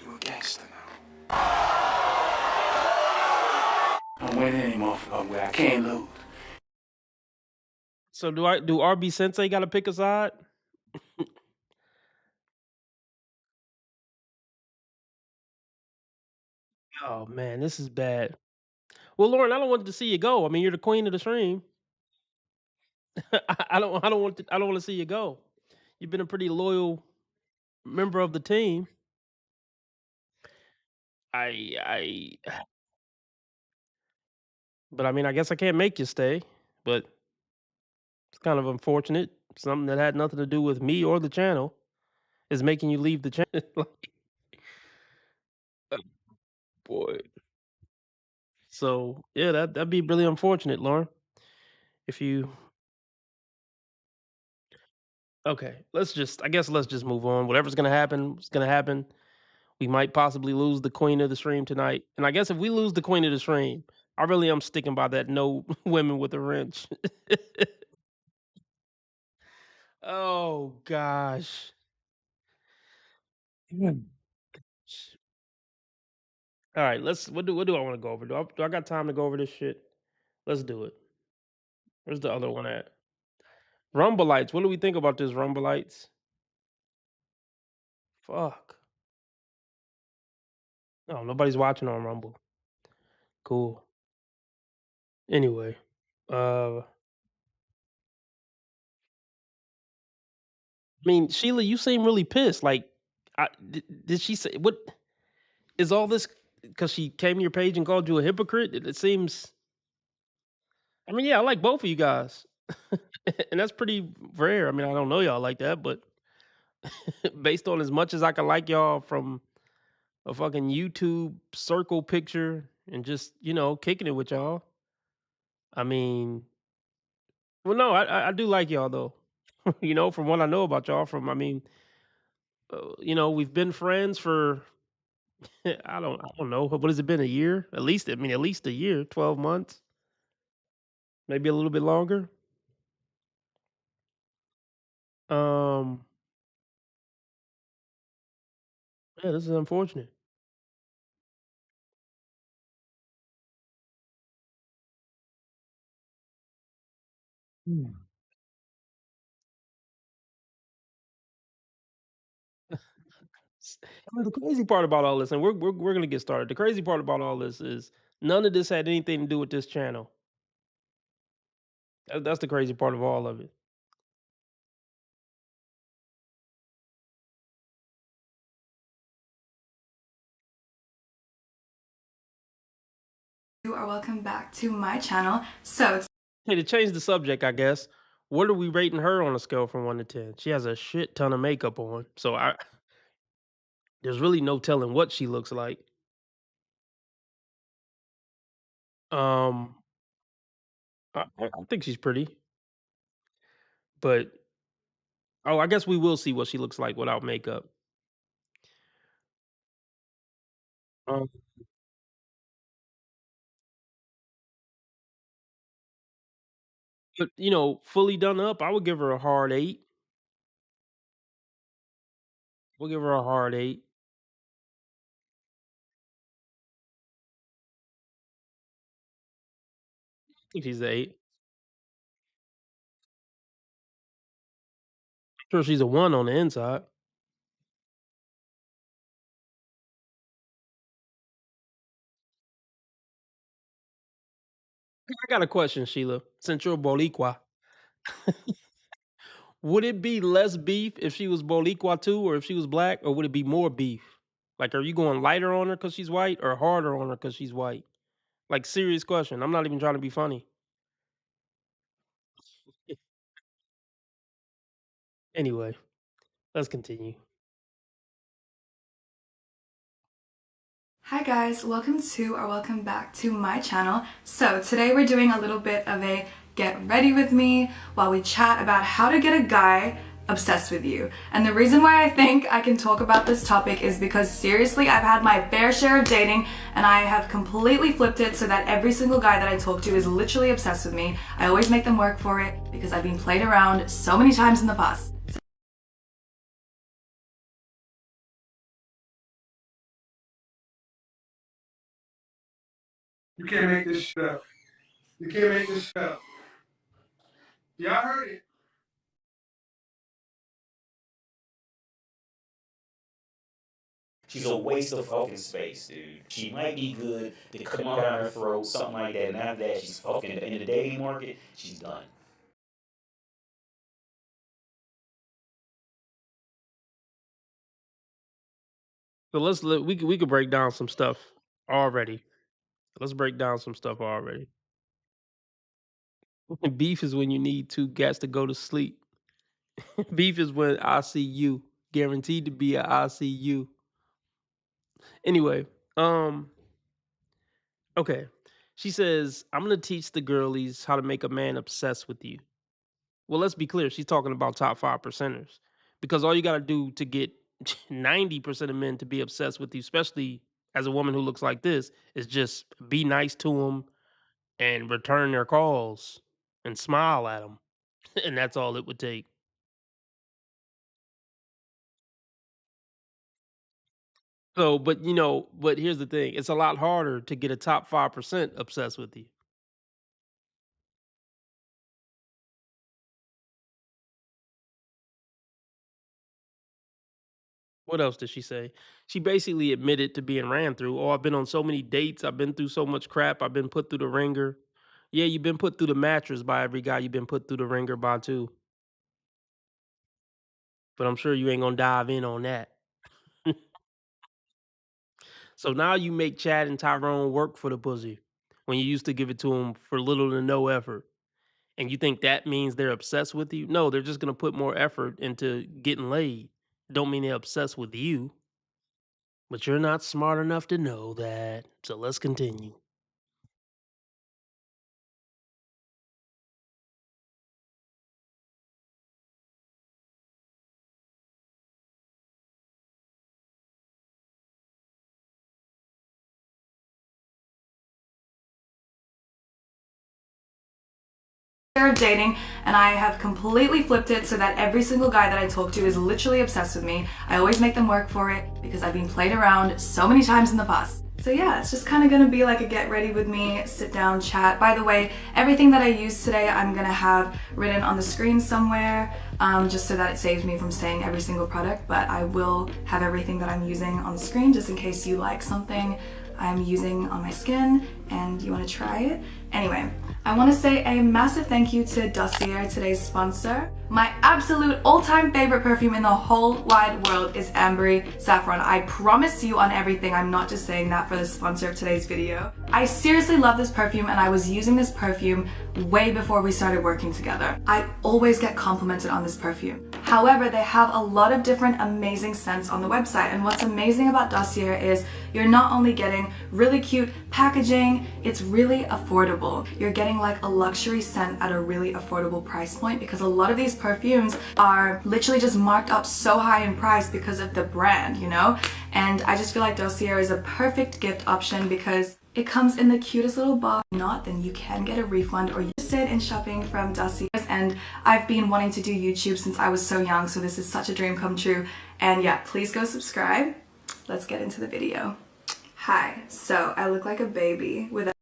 You a gangster now. I don't win any more where I can't lose. So do RB Sensei got to pick a side? Oh man, this is bad. Well, Lauren, I don't want to see you go. I mean, you're the queen of the stream. I don't want to see you go. You've been a pretty loyal member of the team. But I mean, I guess I can't make you stay, but it's kind of unfortunate. Something that had nothing to do with me or the channel is making you leave the channel. Boy. So yeah, that'd be really unfortunate, Lauren. If you okay, let's just move on. Whatever's gonna happen, it's gonna happen. We might possibly lose the queen of the stream tonight. And I guess if we lose the queen of the stream, I really am sticking by that no women with a wrench. Oh gosh. All right, what do I want to go over? Do I got time to go over this shit? Let's do it. Where's the other one at? Rumbleites. What do we think about this Rumbleites? Fuck. Oh, nobody's watching on Rumble. Cool. Anyway, I mean, Sheila, you seem really pissed. Like, did she say what is all this? Because she came to your page and called you a hypocrite. It seems. I mean, yeah, I like both of you guys, and that's pretty rare. I mean, I don't know y'all like that, but based on as much as I can like y'all from a fucking YouTube circle picture and just kicking it with y'all. I mean, well, no, I do like y'all though. From what I know about y'all, we've been friends for I don't know. What has it been? A year? At least at least a year, 12 months, maybe a little bit longer. Um, yeah, this is unfortunate. I mean, the crazy part about all this, and we're gonna get started. The crazy part about all this is none of this had anything to do with this channel. That's the crazy part of all of it. You are welcome back to my channel. So Hey, to change the subject, I guess What are we rating her on a scale from 1 to 10? She has a shit ton of makeup on, so there's really no telling what she looks like. Um, I think she's pretty, but I guess we will see what she looks like without makeup. Um, but fully done up, I would give her a hard 8. We'll give her a hard 8. I think she's an 8. Sure, she's a 1 on the inside. I got a question, Sheila. Since you're Boricua, would it be less beef if she was Boricua too, or if she was black, or would it be more beef? Like, are you going lighter on her because she's white, or harder on her because she's white? Like, serious question. I'm not even trying to be funny. Anyway, let's continue. Hi guys, welcome back to my channel. So today we're doing a little bit of a get ready with me while we chat about how to get a guy obsessed with you. And the reason why I think I can talk about this topic is because seriously, I've had my fair share of dating and I have completely flipped it so that every single guy that I talk to is literally obsessed with me. I always make them work for it because I've been played around so many times in the past. You can't make this shit up. You can't make this shit up. Y'all heard it. She's a waste of fucking space, dude. She might be good to come down her throat, something like that, and after that, she's fucking in the dating market, she's done. So we could break down some stuff already. Let's break down some stuff already. Beef is when you need 2 cats to go to sleep. Beef is when I see you. Guaranteed to be a I see you. Anyway, okay. She says, I'm gonna teach the girlies how to make a man obsessed with you. Well, let's be clear, she's talking about top 5 percenters. Because all you gotta do to get 90% of men to be obsessed with you, especially as a woman who looks like this, is just be nice to them and return their calls and smile at them. And that's all it would take. So, but here's the thing. It's a lot harder to get a top 5% obsessed with you. What else did she say? She basically admitted to being ran through. Oh, I've been on so many dates. I've been through so much crap. I've been put through the ringer. Yeah, you've been put through the mattress by every guy you've been put through the ringer by too. But I'm sure you ain't gonna dive in on that. So now you make Chad and Tyrone work for the pussy when you used to give it to them for little to no effort. And you think that means they're obsessed with you? No, they're just gonna put more effort into getting laid. Don't mean they're obsessed with you. But you're not smart enough to know that. So let's continue. Of dating and I have completely flipped it so that every single guy that I talk to is literally obsessed with me. I always make them work for it because I've been played around so many times in the past. So yeah, it's just kind of gonna be like a get ready with me, sit down, chat. By the way, everything that I use today I'm gonna have written on the screen somewhere, just so that it saves me from saying every single product, but I will have everything that I'm using on the screen just in case you like something I'm using on my skin and you want to try it. Anyway, I want to say a massive thank you to Dossier, today's sponsor. My absolute all-time favorite perfume in the whole wide world is Ambery Saffron. I promise you on everything, I'm not just saying that for the sponsor of today's video. I seriously love this perfume, and I was using this perfume way before we started working together. I always get complimented on this perfume. However, they have a lot of different amazing scents on the website, and what's amazing about Dossier is you're not only getting really cute packaging, it's really affordable. You're getting like a luxury scent at a really affordable price point, because a lot of these perfumes are literally just marked up so high in price because of the brand, you know? And I just feel like Dossier is a perfect gift option because it comes in the cutest little box. If not, then you can get a refund, or you're interested in shopping from Dossier. And I've been wanting to do YouTube since I was so young, so this is such a dream come true. And yeah, please go subscribe. Let's get into the video. Hi, so I look like a baby without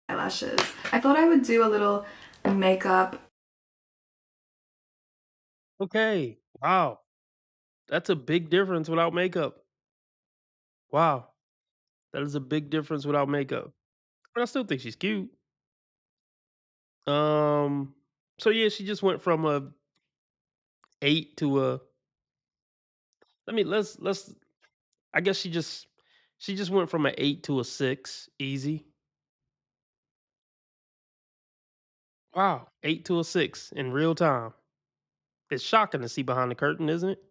eyelashes. I thought I would do a little makeup. Okay, wow. That's a big difference without makeup. Wow. That is a big difference without makeup. But I still think she's cute. So yeah, she just went from a 8 to a let's I guess she just went from an 8 to a 6, easy. Wow, 8 to a 6 in real time. It's shocking to see behind the curtain, isn't it?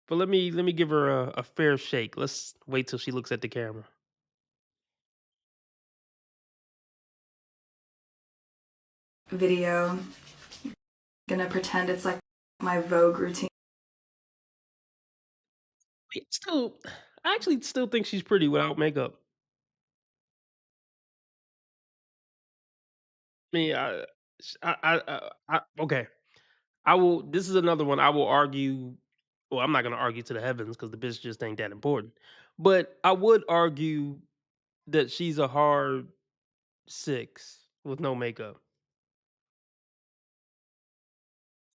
But let me give her a fair shake. Let's wait till she looks at the camera. Video. Gonna pretend it's like my Vogue routine. Still, I actually still think she's pretty without makeup. I mean, okay. I will. This is another one. I will argue. Well, I'm not gonna argue to the heavens because the bitch just ain't that important. But I would argue that she's a hard 6 with no makeup.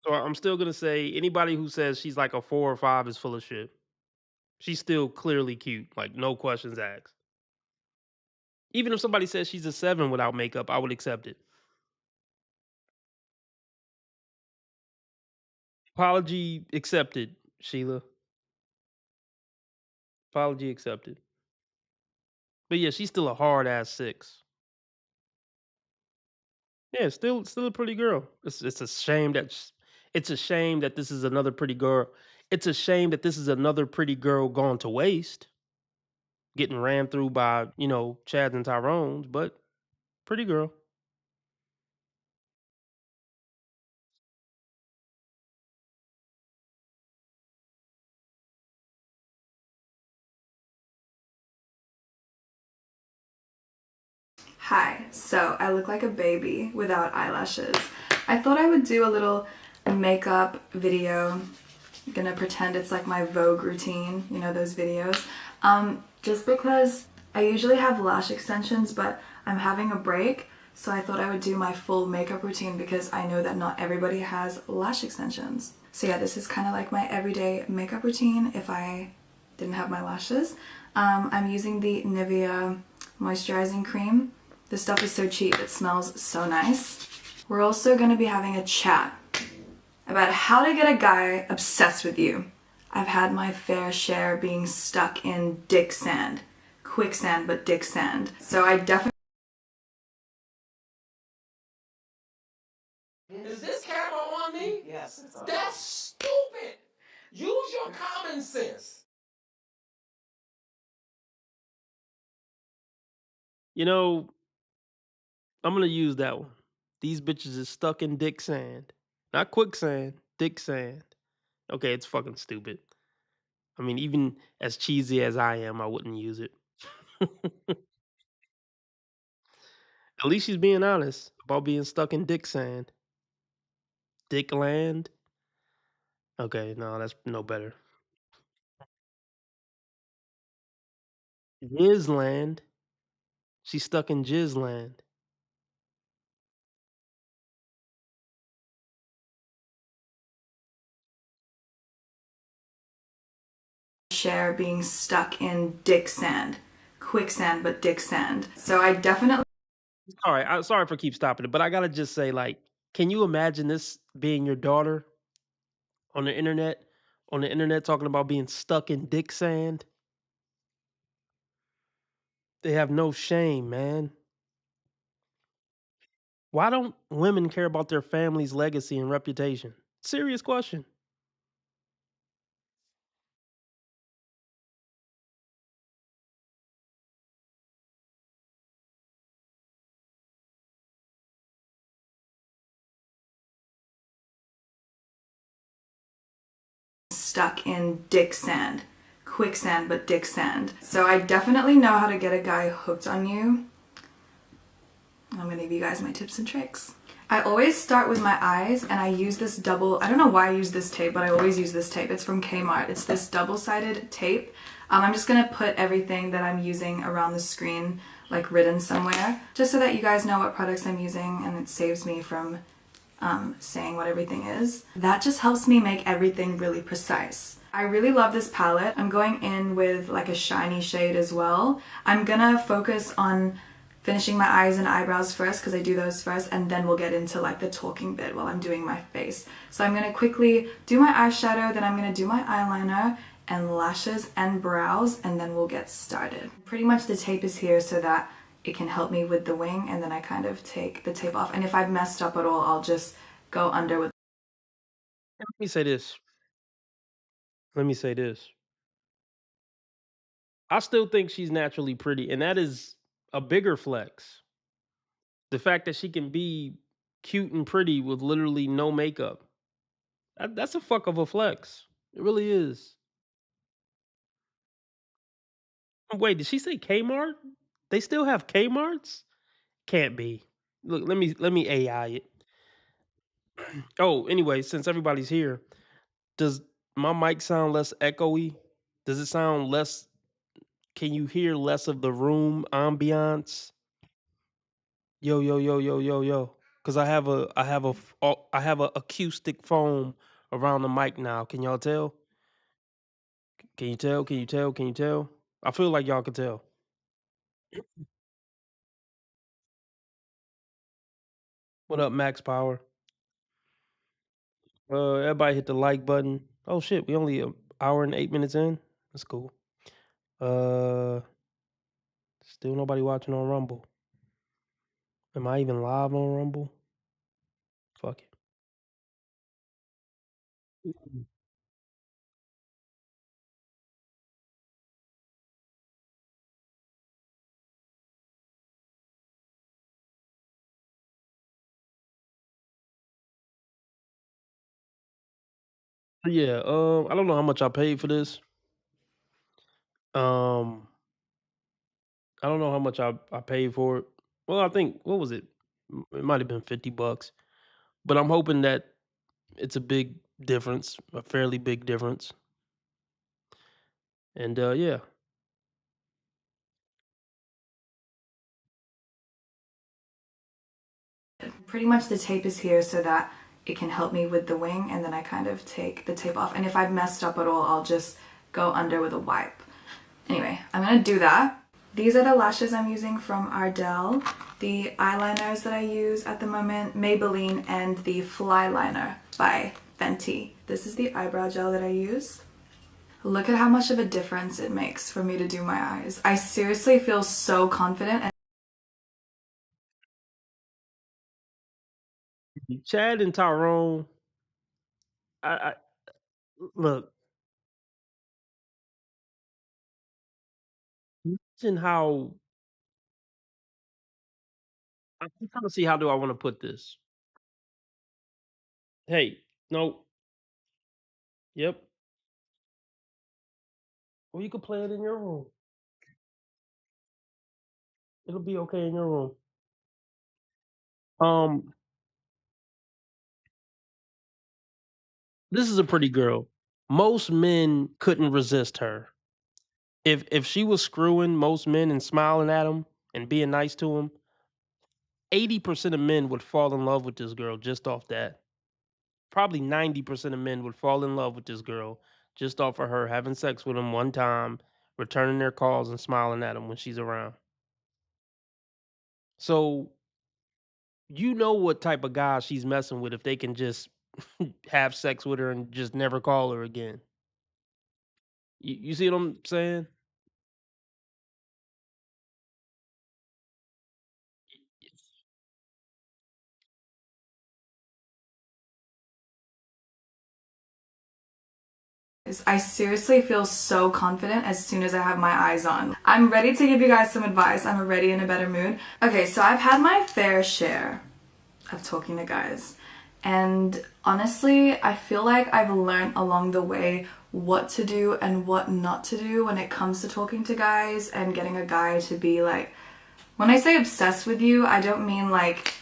So I'm still gonna say anybody who says she's like a 4 or 5 is full of shit. She's still clearly cute, like no questions asked. Even if somebody says she's a 7 without makeup, I would accept it. Apology accepted, Sheila. Apology accepted. But yeah, she's still a hard ass 6. Yeah, still a pretty girl. It's a shame that it's a shame that this is another pretty girl. It's a shame that this is another pretty girl gone to waste, getting ran through by, Chads and Tyrones, but pretty girl. Hi, so I look like a baby without eyelashes. I thought I would do a little makeup video. I'm gonna pretend it's like my Vogue routine, you know, those videos. Just because I usually have lash extensions, but I'm having a break, so I thought I would do my full makeup routine because I know that not everybody has lash extensions. So yeah, this is kind of like my everyday makeup routine if I didn't have my lashes. I'm using the Nivea moisturizing cream. This stuff is so cheap, it smells so nice. We're also going to be having a chat about how to get a guy obsessed with you. I've had my fair share being stuck in dick sand. Quicksand, but dick sand. So I definitely... Is this camera on me? Yes. That's stupid. Use your common sense. I'm gonna use that one. These bitches is stuck in dick sand. Not quicksand, dick sand. Okay, it's fucking stupid. I mean, even as cheesy as I am, I wouldn't use it. At least she's being honest about being stuck in dick sand. Dick land? Okay, no, that's no better. Jizzland. She's stuck in Jizzland. share being stuck in dick sand. Quicksand, but dick sand. So I definitely... Sorry, I'm sorry for keep stopping it, but I gotta just say, like, can you imagine this being your daughter on the internet? On the internet talking about being stuck in dick sand? They have no shame, man. Why don't women care about their family's legacy and reputation? Serious question. Stuck in dick sand. Quicksand, but dick sand. So I definitely know how to get a guy hooked on you. I'm gonna give you guys my tips and tricks. I always start with my eyes, and I use this double, I don't know why I use this tape, but I always use this tape. It's from Kmart. It's this double-sided tape. I'm just gonna put everything that I'm using around the screen, like written somewhere, just so that you guys know what products I'm using, and it saves me from saying what everything is. That just helps me make everything really precise. I really love this palette. I'm going in with like a shiny shade as well. I'm gonna focus on finishing my eyes and eyebrows first because I do those first, and then we'll get into like the talking bit while I'm doing my face. So I'm gonna quickly do my eyeshadow, then I'm gonna do my eyeliner and lashes and brows, and then we'll get started. Pretty much the tape is here so that it can help me with the wing, and then I kind of take the tape off. And if I've messed up at all, I'll just go under with. Let me say this. Let me say this. I still think she's naturally pretty, and that is a bigger flex. The fact that she can be cute and pretty with literally no makeup. That's a fuck of a flex. It really is. Wait, did she say Kmart? They still have Kmarts? Can't be. Look, let me AI it. Oh, anyway, since everybody's here, does my mic sound less echoey? Does it sound less? Can you hear less of the room ambiance? Yo, yo, yo, yo, yo, yo. Cause I have a acoustic foam around the mic now. Can y'all tell? Can you tell? Can you tell? Can you tell? I feel like y'all can tell. What up, Max Power? Everybody hit the like button. Oh shit, we only an hour and 8 minutes in. That's cool. Uh, Still nobody watching on Rumble. Am I even live on Rumble? Fuck it. Yeah, I don't know how much I paid for this. Um, I don't know how much I paid for it. Well, I think what was it? It might have been $50, but I'm hoping that it's a big difference, a fairly big difference. And yeah, Pretty much the tape is here so that it can help me with the wing, and then I kind of take the tape off. And if I've messed up at all, I'll just go under with a wipe. Anyway, I'm gonna do that. These are the lashes I'm using from Ardell. The eyeliners that I use at the moment, Maybelline, and the Fly Liner by Fenty. This is the eyebrow gel that I use. Look at how much of a difference it makes for me to do my eyes. I seriously feel so confident. Chad and Tyrone. I look. Imagine how. I'm trying to see how do I want to put this. Hey, no. Yep. Well, you could play it in your room. It'll be okay in your room. Um, this is a pretty girl. Most men couldn't resist her. If she was screwing most men and smiling at them and being nice to them, 80% of men would fall in love with this girl just off that. Probably 90% of men would fall in love with this girl just off of her having sex with them one time, returning their calls and smiling at them when she's around. So You know what type of guy she's messing with if they can just have sex with her and just never call her again. You see what I'm saying? I seriously feel so confident as soon as I have my eyes on. I'm ready to give you guys some advice. I'm already in a better mood. Okay, so I've had my fair share of talking to guys. And honestly, I feel like I've learned along the way what to do and what not to do when it comes to talking to guys and getting a guy to be like, when I say obsessed with you, I don't mean like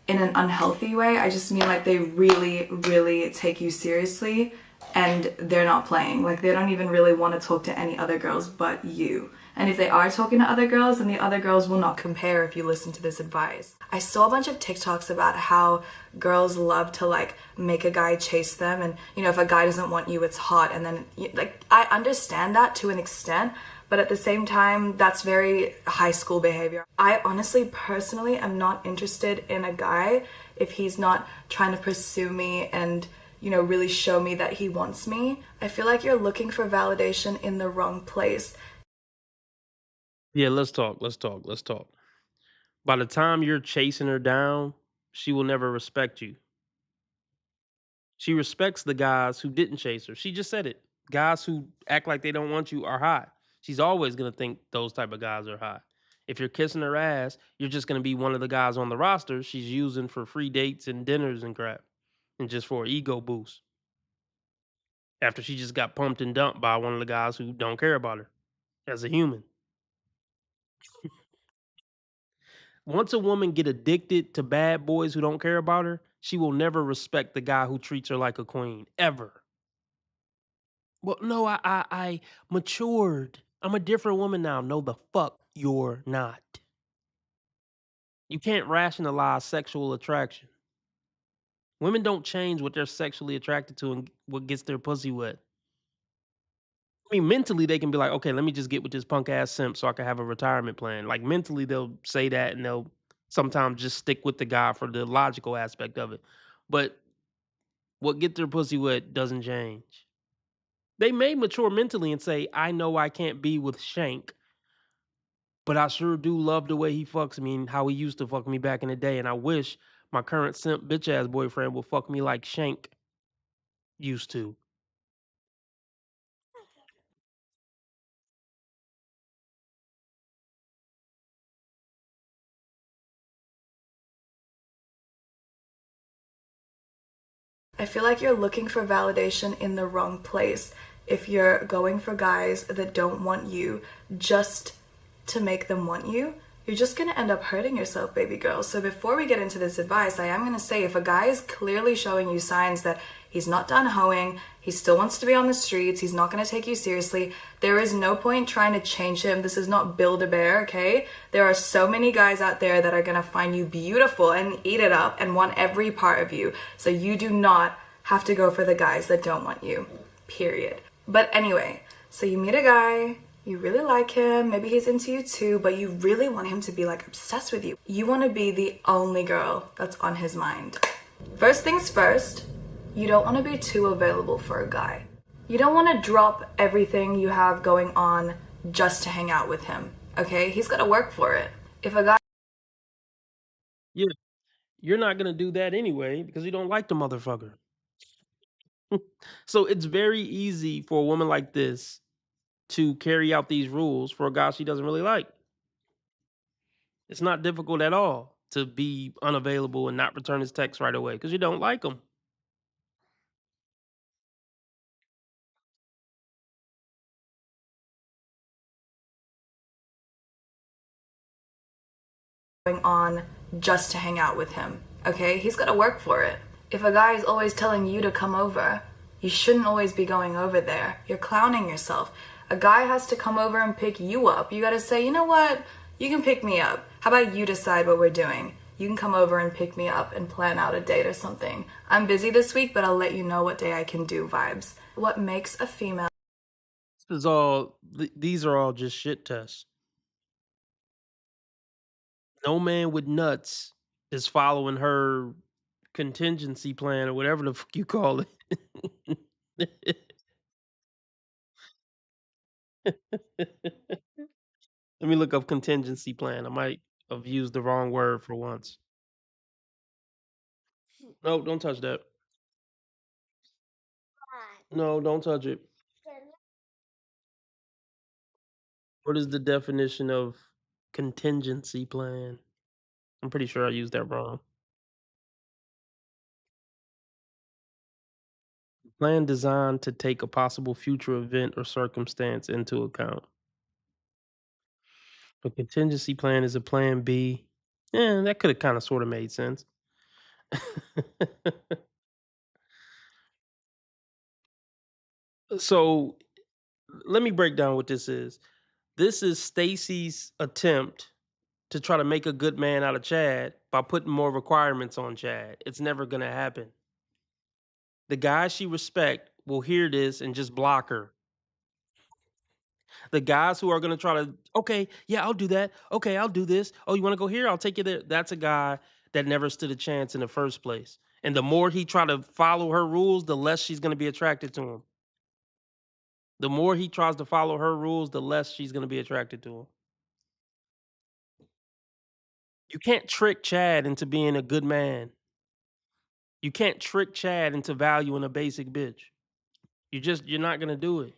in an unhealthy way. I just mean like they really, really take you seriously and they're not playing. Like they don't even really want to talk to any other girls but you. And if they are talking to other girls, then the other girls will not compare if you listen to this advice. I saw a bunch of TikToks about how girls love to like make a guy chase them, and you know, if a guy doesn't want you, it's hot. And then like, I understand that to an extent, but at the same time, that's very high school behavior. I honestly, personally, am not interested in a guy if he's not trying to pursue me and, you know, really show me that he wants me. I feel like you're looking for validation in the wrong place. Yeah, let's talk. By the time you're chasing her down, she will never respect you. She respects the guys who didn't chase her. She just said it. Guys who act like they don't want you are hot. She's always going to think those type of guys are hot. If you're kissing her ass, you're just going to be one of the guys on the roster she's using for free dates and dinners and crap, and just for an ego boost. After she just got pumped and dumped by one of the guys who don't care about her as a human. Once a woman get addicted to bad boys who don't care about her, she will never respect the guy who treats her like a queen, ever. Well, no, I matured. I'm a different woman now. No, the fuck you're not. You can't rationalize sexual attraction. Women don't change what they're sexually attracted to and what gets their pussy wet. I mean, mentally, they can be like, okay, let me just get with this punk ass simp so I can have a retirement plan. Like, mentally, they'll say that and they'll sometimes just stick with the guy for the logical aspect of it. But what get their pussy wet doesn't change. They may mature mentally and say, I know I can't be with Shank, but I sure do love the way he fucks me and how he used to fuck me back in the day. And I wish my current simp bitch ass boyfriend would fuck me like Shank used to. I feel like you're looking for validation in the wrong place if you're going for guys that don't want you just to make them want you. You're just gonna end up hurting yourself, baby girl. So before we get into this advice, I am gonna say if a guy is clearly showing you signs that he's not done hoeing, he still wants to be on the streets, he's not gonna take you seriously, there is no point trying to change him. This is not Build-A-Bear, okay? There are so many guys out there that are gonna find you beautiful and eat it up and want every part of you. So you do not have to go for the guys that don't want you, period. But anyway, so you meet a guy, you really like him, maybe he's into you too, but you really want him to be like obsessed with you. You want to be the only girl that's on his mind. First things first, you don't want to be too available for a guy. You don't want to drop everything you have going on just to hang out with him, okay? He's got to work for it. If a guy... Yeah, you're not going to do that anyway because you don't like the motherfucker. So it's very easy for a woman like this to carry out these rules for a guy she doesn't really like. It's not difficult at all to be unavailable and not return his text right away because you don't like him. going on just to hang out with him, okay? He's got to work for it. If a guy is always telling you to come over, you shouldn't always be going over there. You're clowning yourself. A guy has to come over and pick you up. You got to say, you know what? You can pick me up. How about you decide what we're doing? You can come over and pick me up and plan out a date or something. I'm busy this week, but I'll let you know what day I can do vibes. What makes a female... These are all just shit tests. No man with nuts is following her contingency plan or whatever the fuck you call it. Let me look up contingency plan. I might have used the wrong word for once. No, don't touch that. No, don't touch it. What is the definition of contingency plan? I'm pretty sure I used that wrong. Plan designed to take a possible future event or circumstance into account. A contingency plan is a plan B. Yeah, that could have kind of sort of made sense. So let me break down what this is. This is Stacy's attempt to try to make a good man out of Chad by putting more requirements on Chad. It's never going to happen. The guys she respect will hear this and just block her. The guys who are going to try to, okay, yeah, I'll do that. Okay, I'll do this. Oh, you want to go here? I'll take you there. That's a guy that never stood a chance in the first place. And the more he try to follow her rules, the less she's going to be attracted to him. The more he tries to follow her rules, the less she's going to be attracted to him. You can't trick Chad into being a good man. You can't trick Chad into valuing a basic bitch. You're not going to do it.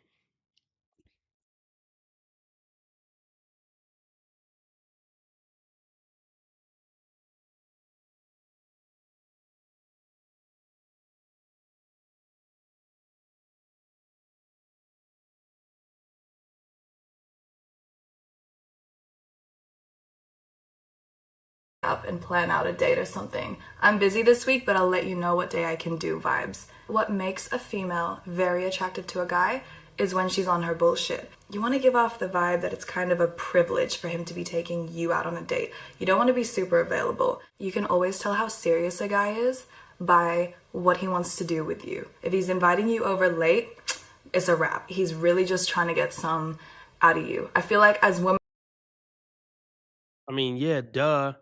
Up and plan out a date or something. I'm busy this week, but I'll let you know what day I can do vibes. What makes a female very attractive to a guy is when she's on her bullshit. You want to give off the vibe that it's kind of a privilege for him to be taking you out on a date. You don't want to be super available. You can always tell how serious a guy is by what he wants to do with you. If he's inviting you over late, it's a wrap. He's really just trying to get some out of you. I feel like as women... I mean, yeah, duh.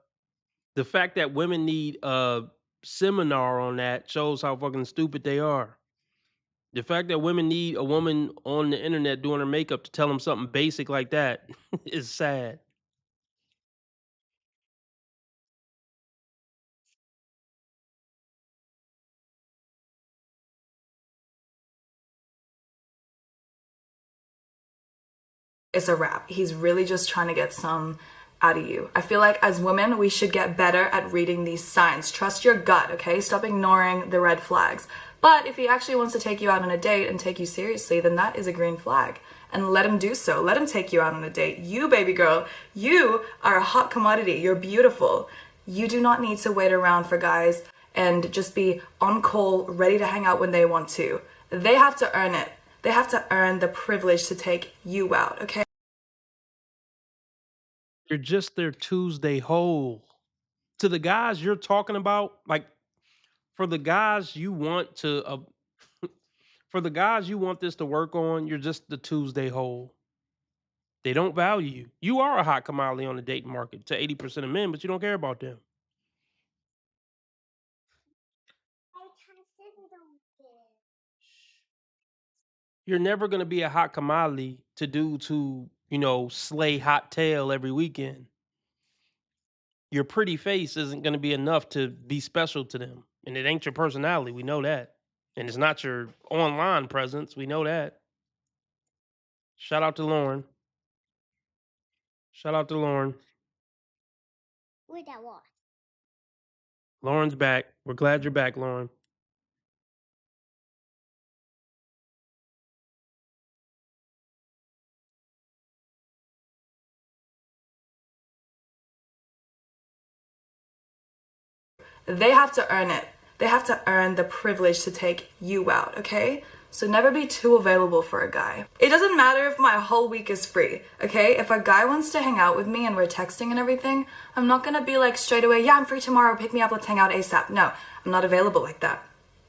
The fact that women need a seminar on that shows how fucking stupid they are. The fact that women need a woman on the internet doing her makeup to tell them something basic like that is sad. It's a wrap. He's really just trying to get some out of you. I feel like as women, we should get better at reading these signs. Trust your gut, okay? Stop ignoring the red flags. But if he actually wants to take you out on a date and take you seriously, then that is a green flag. And let him do so. Let him take you out on a date. You, baby girl, you are a hot commodity. You're beautiful. You do not need to wait around for guys and just be on call, ready to hang out when they want to. They have to earn it. They have to earn the privilege to take you out, okay? You're just their Tuesday hole. To the guys you're talking about, like, for the guys you want to, for the guys you want this to work on, you're just the Tuesday hole. They don't value you. You are a hot commodity on the dating market to 80% of men, but you don't care about them. You're never going to be a hot commodity to dudes who, slay hot tail every weekend. Your pretty face isn't going to be enough to be special to them. And it ain't your personality. We know that. And it's not your online presence. We know that. Shout out to Lauren. Shout out to Lauren. Where that was? Lauren's back. We're glad you're back, Lauren. They have to earn it. They have to earn the privilege to take you out, okay? So never be too available for a guy. It doesn't matter if my whole week is free, okay? If a guy wants to hang out with me and we're texting and everything, I'm not gonna be like straight away, yeah, I'm free tomorrow, pick me up, let's hang out ASAP. No, I'm not available like that,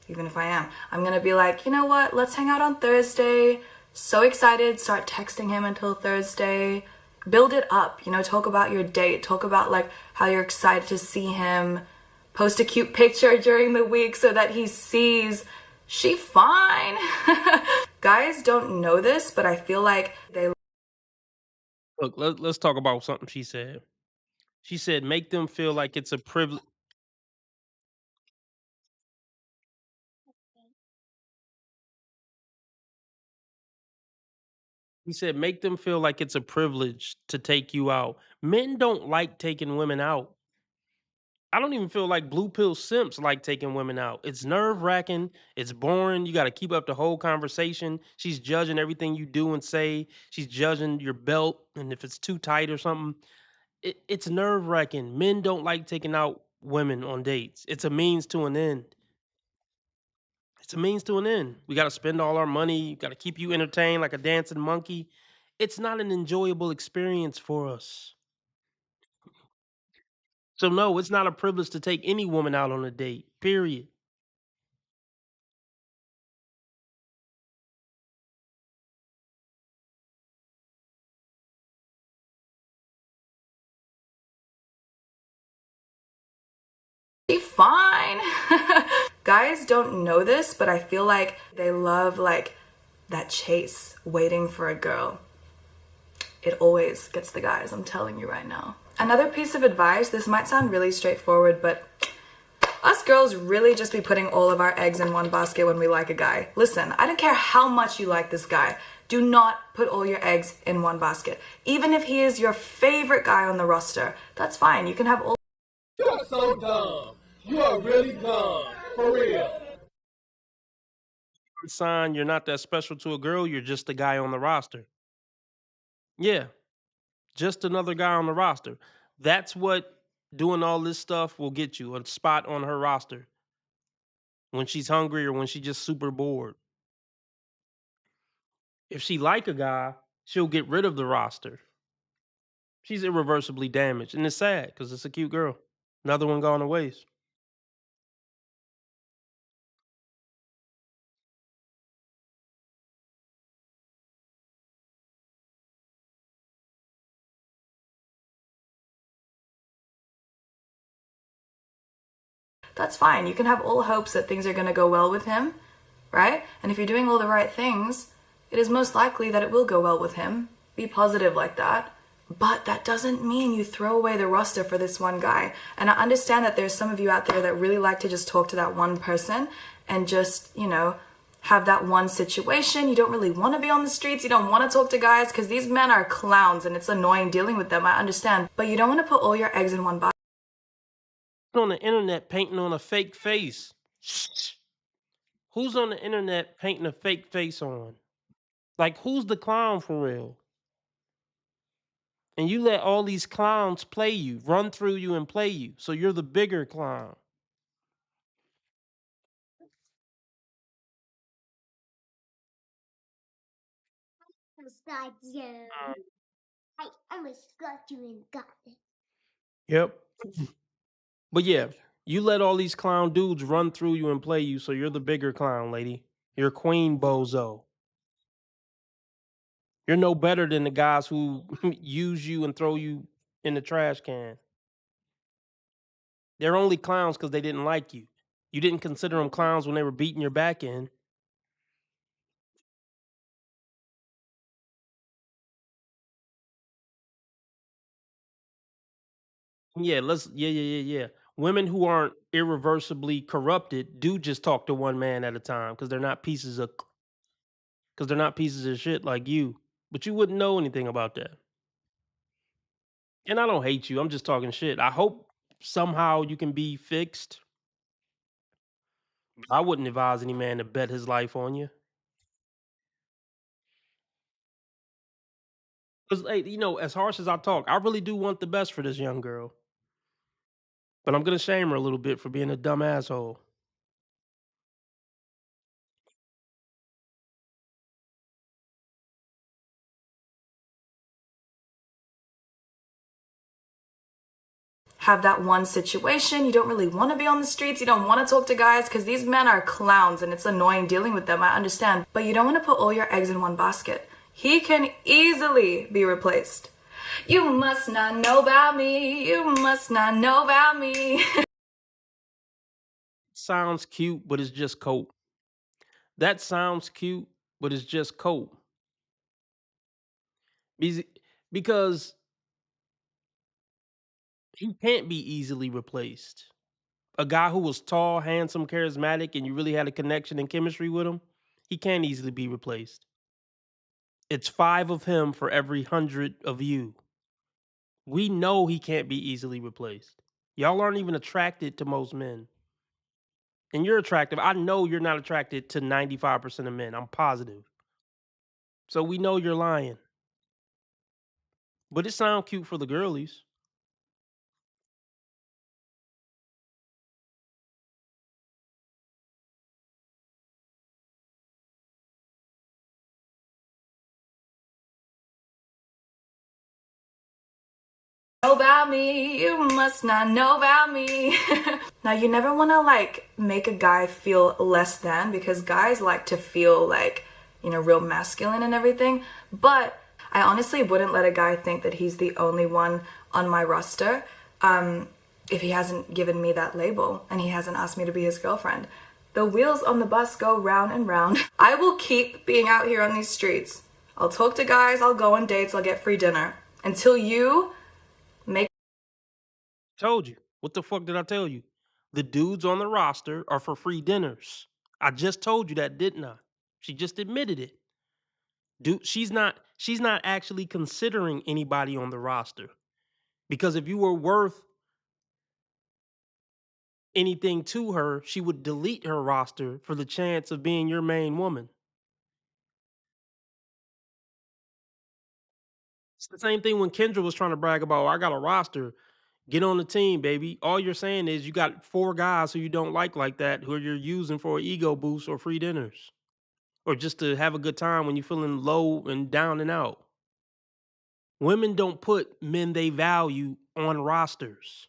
even if I am. I'm gonna be like, you know what, let's hang out on Thursday. So excited, start texting him until Thursday. Build it up, talk about your date. Talk about like how you're excited to see him, post a cute picture during the week so that he sees she fine. Guys don't know this, but I feel like they... Look, let's talk about something she said. She said, make them feel like it's a privilege. He said, make them feel like it's a privilege to take you out. Men don't like taking women out. I don't even feel like blue pill simps like taking women out. It's nerve wracking. It's boring. You got to keep up the whole conversation. She's judging everything you do and say. She's judging your belt and if it's too tight or something. It's nerve wracking. Men don't like taking out women on dates. It's a means to an end. It's a means to an end. We got to spend all our money. Got to keep you entertained like a dancing monkey. It's not an enjoyable experience for us. So no, it's not a privilege to take any woman out on a date, period. She fine. Guys don't know this, but I feel like they love like that chase, waiting for a girl. It always gets the guys, I'm telling you right now. Another piece of advice, this might sound really straightforward, but us girls really just be putting all of our eggs in one basket when we like a guy. Listen, I don't care how much you like this guy. Do not put all your eggs in one basket. Even if he is your favorite guy on the roster, that's fine. You can have all... You're so dumb. You are really dumb. For real. Sign you're not that special to a girl, you're just a guy on the roster. Yeah, just another guy on the roster. That's what doing all this stuff will get you, a spot on her roster. When she's hungry or when she's just super bored. If she like a guy, she'll get rid of the roster. She's irreversibly damaged. And it's sad because it's a cute girl. Another one gone to waste. That's fine. You can have all hopes that things are going to go well with him, right? And if you're doing all the right things, it is most likely that it will go well with him. Be positive like that. But that doesn't mean you throw away the roster for this one guy. And I understand that there's some of you out there that really like to just talk to that one person and just, you know, have that one situation. You don't really want to be on the streets. You don't want to talk to guys because these men are clowns and it's annoying dealing with them. I understand. But you don't want to put all your eggs in one basket. On the internet painting on a fake face. Who's on the internet painting a fake face on? Like, who's the clown for real? And you let all these clowns play you, run through you and play you. So you're the bigger clown. I almost got you and got it. Yep. But yeah, you let all these clown dudes run through you and play you, so you're the bigger clown, lady. You're Queen Bozo. You're no better than the guys who use you and throw you in the trash can. They're only clowns because they didn't like you. You didn't consider them clowns when they were beating your back in. Yeah, yeah. Women who aren't irreversibly corrupted do just talk to one man at a time because they're not pieces of shit like you. But you wouldn't know anything about that. And I don't hate you. I'm just talking shit. I hope somehow you can be fixed. I wouldn't advise any man to bet his life on you. Because, hey, you know, as harsh as I talk, I really do want the best for this young girl. But I'm going to shame her a little bit for being a dumb asshole. Have that one situation. You don't really want to be on the streets. You don't want to talk to guys because these men are clowns and it's annoying dealing with them. I understand. But you don't want to put all your eggs in one basket. He can easily be replaced. You must not know about me. You must not know about me. sounds cute, but it's just cope. That sounds cute, but it's just cope. Because he can't be easily replaced. A guy who was tall, handsome, charismatic, and you really had a connection and chemistry with him, he can't easily be replaced. It's 5 of him for every 100 of you. We know he can't be easily replaced. Y'all aren't even attracted to most men. And you're attractive. I know you're not attracted to 95% of men. I'm positive. So we know you're lying. But it sounds cute for the girlies. Know about me, you must not know about me. Now, you never want to like make a guy feel less than, because guys like to feel like, you know, real masculine and everything. But I honestly wouldn't let a guy think that he's the only one on my roster if he hasn't given me that label and he hasn't asked me to be his girlfriend. The wheels on the bus go round and round. I will keep being out here on these streets. I'll talk to guys, I'll go on dates, I'll get free dinner. Until you make... Told you. What the fuck did I tell you? The dudes on the roster are for free dinners. I just told you that, didn't I? She just admitted it. Dude, she's not actually considering anybody on the roster. Because if you were worth anything to her, she would delete her roster for the chance of being your main woman. It's the same thing when Kendra was trying to brag about, I got a roster. Get on the team, baby. All you're saying is you got 4 guys who you don't like that, who you're using for an ego boost or free dinners. Or just to have a good time when you're feeling low and down and out. Women don't put men they value on rosters.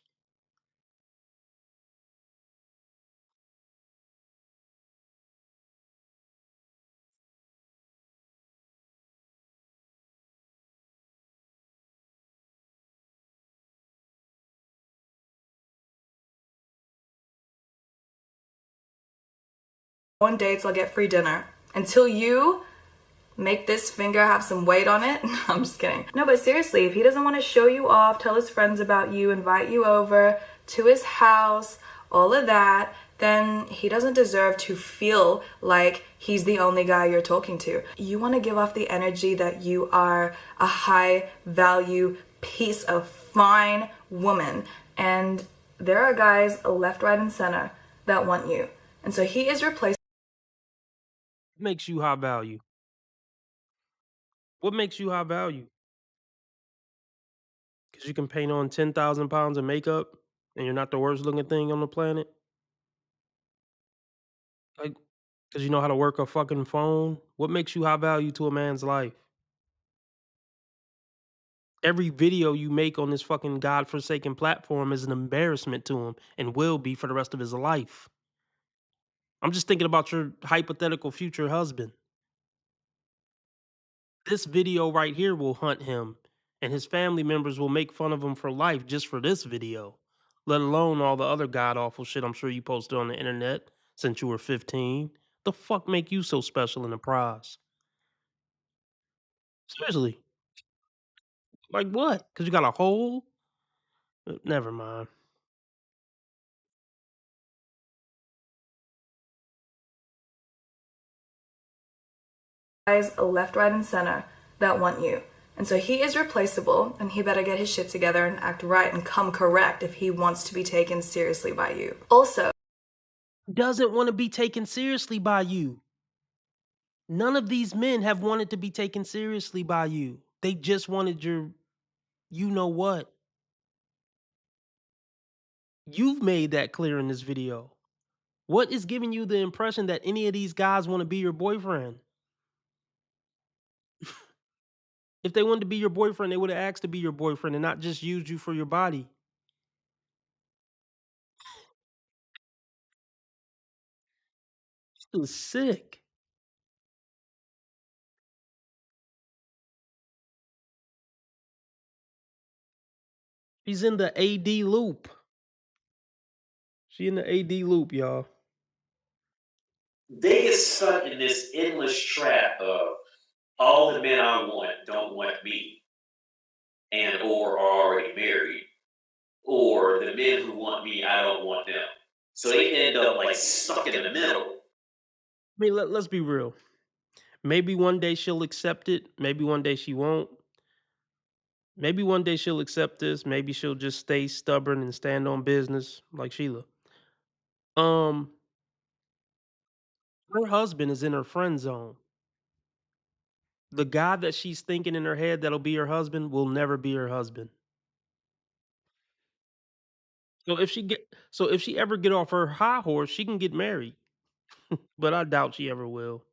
on dates, I'll get free dinner. Until you make this finger have some weight on it. I'm just kidding. No, but seriously, if he doesn't want to show you off, tell his friends about you, invite you over to his house, all of that, then he doesn't deserve to feel like he's the only guy you're talking to. You want to give off the energy that you are a high value piece of fine woman. And there are guys left, right, and center that want you. And so he is replacing. What makes you high value? What makes you high value? Because you can paint on 10,000 pounds of makeup and you're not the worst looking thing on the planet? Like, because you know how to work a fucking phone? What makes you high value to a man's life? Every video you make on this fucking godforsaken platform is an embarrassment to him and will be for the rest of his life. I'm just thinking about your hypothetical future husband. This video right here will hunt him, and his family members will make fun of him for life just for this video, let alone all the other god-awful shit I'm sure you posted on the internet since you were 15. The fuck make you so special in the prize? Seriously. Like what? Because you got a hole? Never mind. Guys left, right, and center that want you. And so he is replaceable, and he better get his shit together and act right and come correct if he wants to be taken seriously by you. Also, doesn't want to be taken seriously by you. None of these men have wanted to be taken seriously by you. They just wanted your, you know what. You've made that clear in this video. What is giving you the impression that any of these guys want to be your boyfriend? If they wanted to be your boyfriend, they would have asked to be your boyfriend and not just used you for your body. This is sick. She's in the AD loop. She in the AD loop, y'all. they get stuck in this endless trap of all the men I want don't want me, and or are already married, or the men who want me, I don't want them. So they end up like stuck in the middle. I mean, let's be real. Maybe one day she'll accept it. Maybe one day she won't. Maybe one day she'll accept this. Maybe she'll just stay stubborn and stand on business like Sheila. Her husband is in her friend zone. The guy that she's thinking in her head that'll be her husband will never be her husband. So if she ever get off her high horse, she can get married. But I doubt she ever will.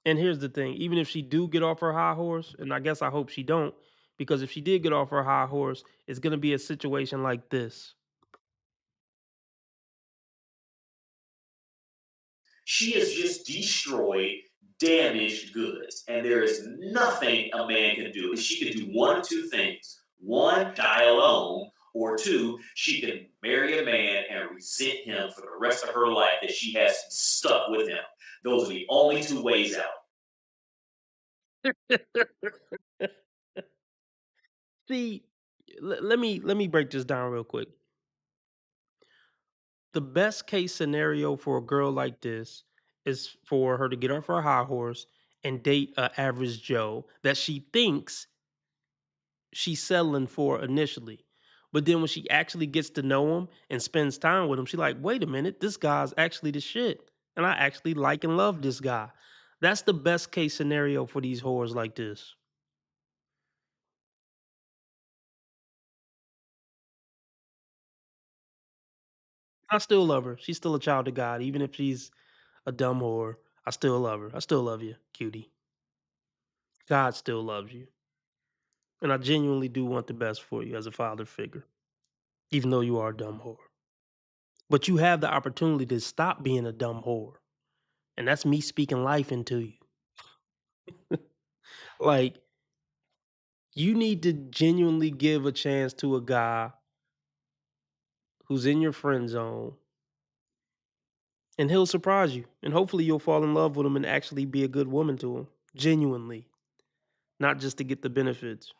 And here's the thing, even if she do get off her high horse, and I guess I hope she don't, because if she did get off her high horse, it's gonna be a situation like this. She has just destroyed damaged goods, and there is nothing a man can do. She can do one of two things: one, die alone, or two, she can marry a man and resent him for the rest of her life that she has stuck with him. Those are the only two ways out. See, let me break this down real quick. The best case scenario for a girl like this is for her to get off her high horse and date a average Joe that she thinks she's settling for initially. But then when she actually gets to know him and spends time with him, she's like, wait a minute, this guy's actually the shit. And I actually like and love this guy. That's the best case scenario for these whores like this. I still love her. She's still a child of God. Even if she's a dumb whore, I still love her. I still love you, cutie. God still loves you. And I genuinely do want the best for you as a father figure, even though you are a dumb whore. But you have the opportunity to stop being a dumb whore. And that's me speaking life into you. Like, you need to genuinely give a chance to a guy who's in your friend zone, and he'll surprise you. And hopefully you'll fall in love with him and actually be a good woman to him. Genuinely. Not just to get the benefits.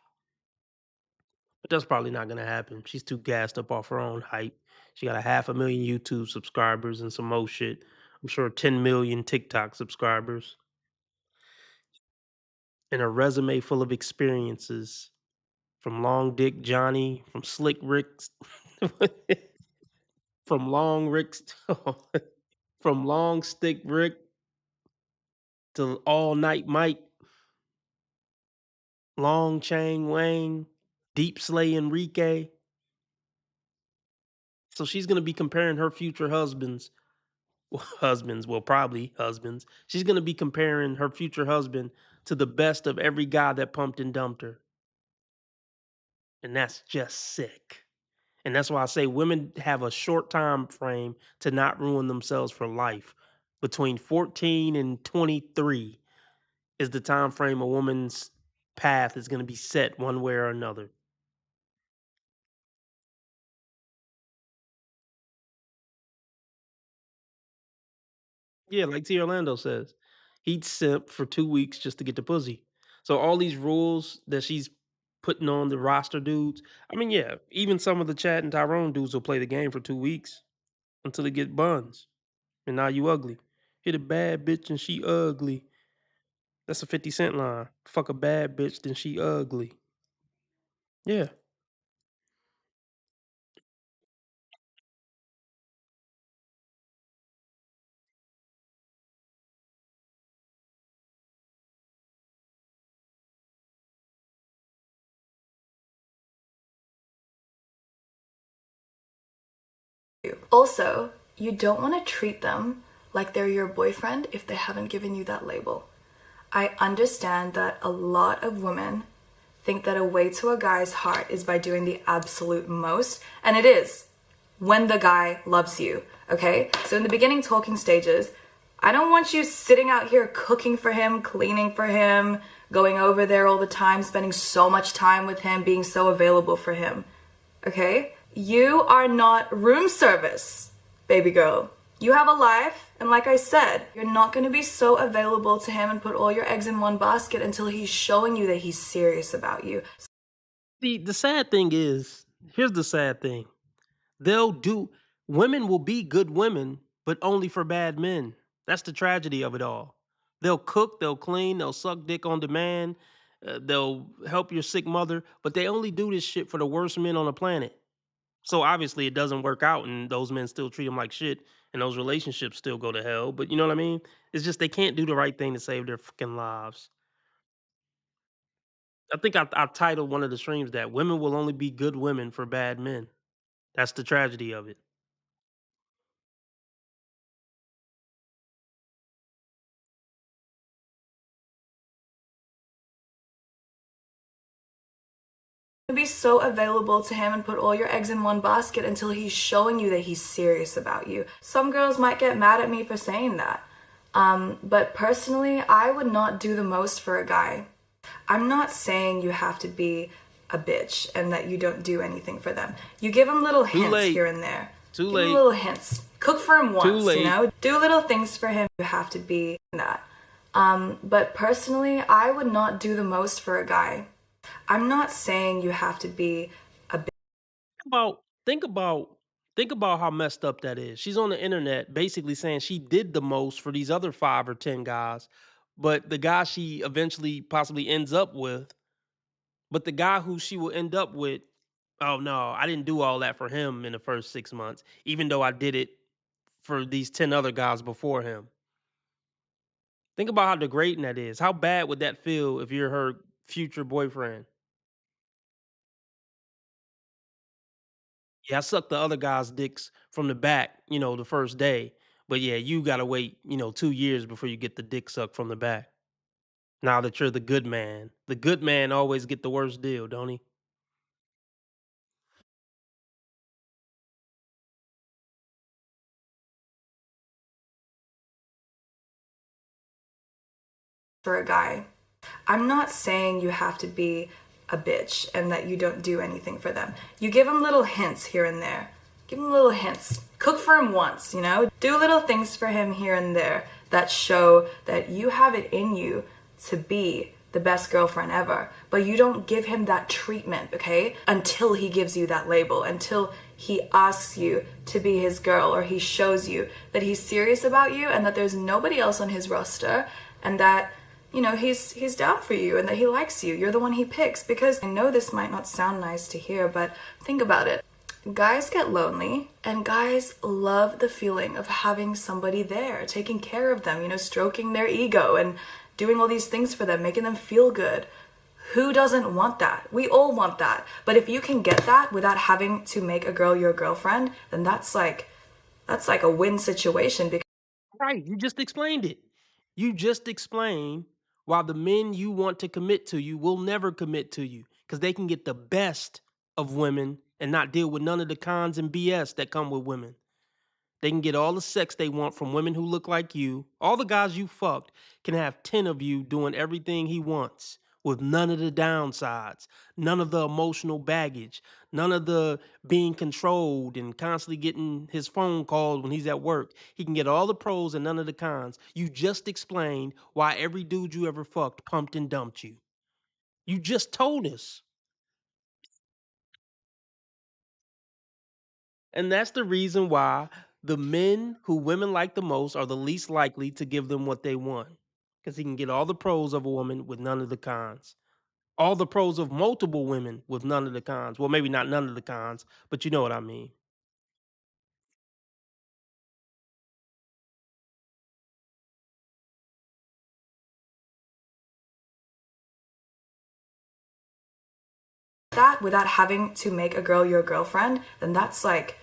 But that's probably not going to happen. She's too gassed up off her own hype. She got 500,000 YouTube subscribers and some more shit. I'm sure 10 million TikTok subscribers. And a resume full of experiences. From Long Dick Johnny, from Slick Rick's, from Long Rick's, from Long Stick Rick to All Night Mike, Long Chang Wang, Deep Slay Enrique. So she's going to be comparing her future husbands, well, probably husbands. She's going to be comparing her future husband to the best of every guy that pumped and dumped her. And that's just sick. And that's why I say women have a short time frame to not ruin themselves for life. Between 14 and 23 is the time frame a woman's path is going to be set one way or another. Yeah, like T. Orlando says, he'd simp for 2 weeks just to get the pussy. So all these rules that she's putting on the roster dudes, I mean, yeah, even some of the Chad and Tyrone dudes will play the game for 2 weeks until they get buns. And now you ugly. Hit a bad bitch and she ugly. That's a 50 Cent line. Fuck a bad bitch, then she ugly. Yeah. Also, you don't want to treat them like they're your boyfriend if they haven't given you that label. I understand that a lot of women think that a way to a guy's heart is by doing the absolute most, and it is when the guy loves you, okay? So in the beginning talking stages, I don't want you sitting out here cooking for him, cleaning for him, going over there all the time, spending so much time with him, being so available for him, okay? You are not room service, baby girl. You have a life, and like I said, you're not going to be so available to him and put all your eggs in one basket until he's showing you that he's serious about you. The sad thing is, here's the sad thing. Women will be good women, but only for bad men. That's the tragedy of it all. They'll cook, they'll clean, they'll suck dick on demand, they'll help your sick mother, but they only do this shit for the worst men on the planet. So obviously it doesn't work out, and those men still treat them like shit, and those relationships still go to hell. But you know what I mean? It's just they can't do the right thing to save their fucking lives. I think I titled one of the streams that women will only be good women for bad men. That's the tragedy of it. Be so available to him and put all your eggs in one basket until he's showing you that he's serious about you. Some girls might get mad at me for saying that. But personally, I would not do the most for a guy. I'm not saying you have to be a bitch and that you don't do anything for them. You give them little hints here and there. Too Give late. him little hints. Cook for him once, late. you know? Do little things for him. You have to be that. But personally, I would not do the most for a guy. I'm not saying you have to be a bitch. Think about how messed up that is. She's on the internet basically saying she did the most for these other 5 or 10 guys, but the guy she eventually possibly ends up with, but the guy who she will end up with, oh no, I didn't do all that for him in the first 6 months, even though I did it for these 10 other guys before him. Think about how degrading that is. How bad would that feel if you're her future boyfriend? Yeah, I sucked the other guys' dicks from the back, the first day. But yeah, you gotta wait, 2 years before you get the dick sucked from the back. Now that you're the good man. The good man always get the worst deal, don't he? For a guy. I'm not saying you have to be a bitch and that you don't do anything for them. You give them little hints here and there. Give him little hints. Cook for him once, you know? Do little things for him here and there that show that you have it in you to be the best girlfriend ever. But you don't give him that treatment, okay? Until he gives you that label, until he asks you to be his girl, or he shows you that he's serious about you and that there's nobody else on his roster, and that, he's down for you and that he likes you. You're the one he picks. Because I know this might not sound nice to hear, but think about it. Guys get lonely, and guys love the feeling of having somebody there, taking care of them, stroking their ego and doing all these things for them, making them feel good. Who doesn't want that? We all want that. But if you can get that without having to make a girl your girlfriend, then that's like a win situation. Because Right, you just explained it. You just explained why the men you want to commit to you will never commit to you, because they can get the best of women and not deal with none of the cons and BS that come with women. They can get all the sex they want from women who look like you. All the guys you fucked can have 10 of you doing everything he wants with none of the downsides, none of the emotional baggage, none of the being controlled and constantly getting his phone calls when he's at work. He can get all the pros and none of the cons. You just explained why every dude you ever fucked pumped and dumped you. You just told us. And that's the reason why the men who women like the most are the least likely to give them what they want. Because he can get all the pros of a woman with none of the cons. All the pros of multiple women with none of the cons. Well, maybe not none of the cons, but you know what I mean. that without having to make a girl your girlfriend, then that's like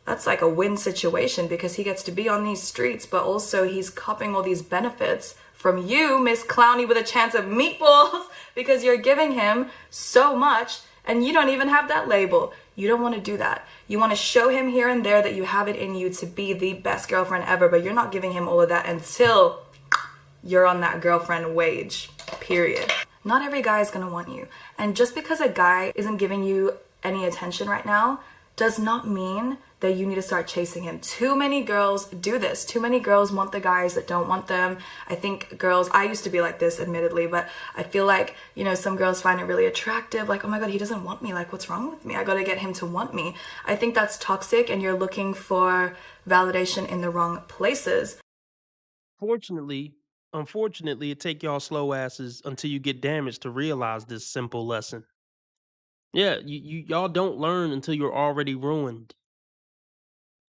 a win situation, because he gets to be on these streets, but also he's copping all these benefits from you, Miss Clowny with a chance of meatballs, because you're giving him so much and you don't even have that label. You don't want to do that. You want to show him here and there that you have it in you to be the best girlfriend ever, but you're not giving him all of that until you're on that girlfriend wage, period. Not every guy is going to want you. And just because a guy isn't giving you any attention right now does not mean that you need to start chasing him. Too many girls do this. Too many girls want the guys that don't want them. I think girls, I used to be like this admittedly, but I feel like, you know, some girls find it really attractive. Like, oh my God, he doesn't want me. Like, what's wrong with me? I gotta get him to want me. I think that's toxic, and you're looking for validation in the wrong places. Unfortunately, it take y'all slow asses until you get damaged to realize this simple lesson. Yeah, y'all don't learn until you're already ruined.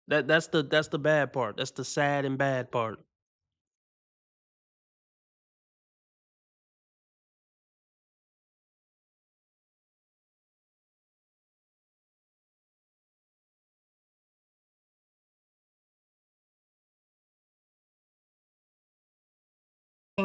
That's the bad part. That's the sad and bad part.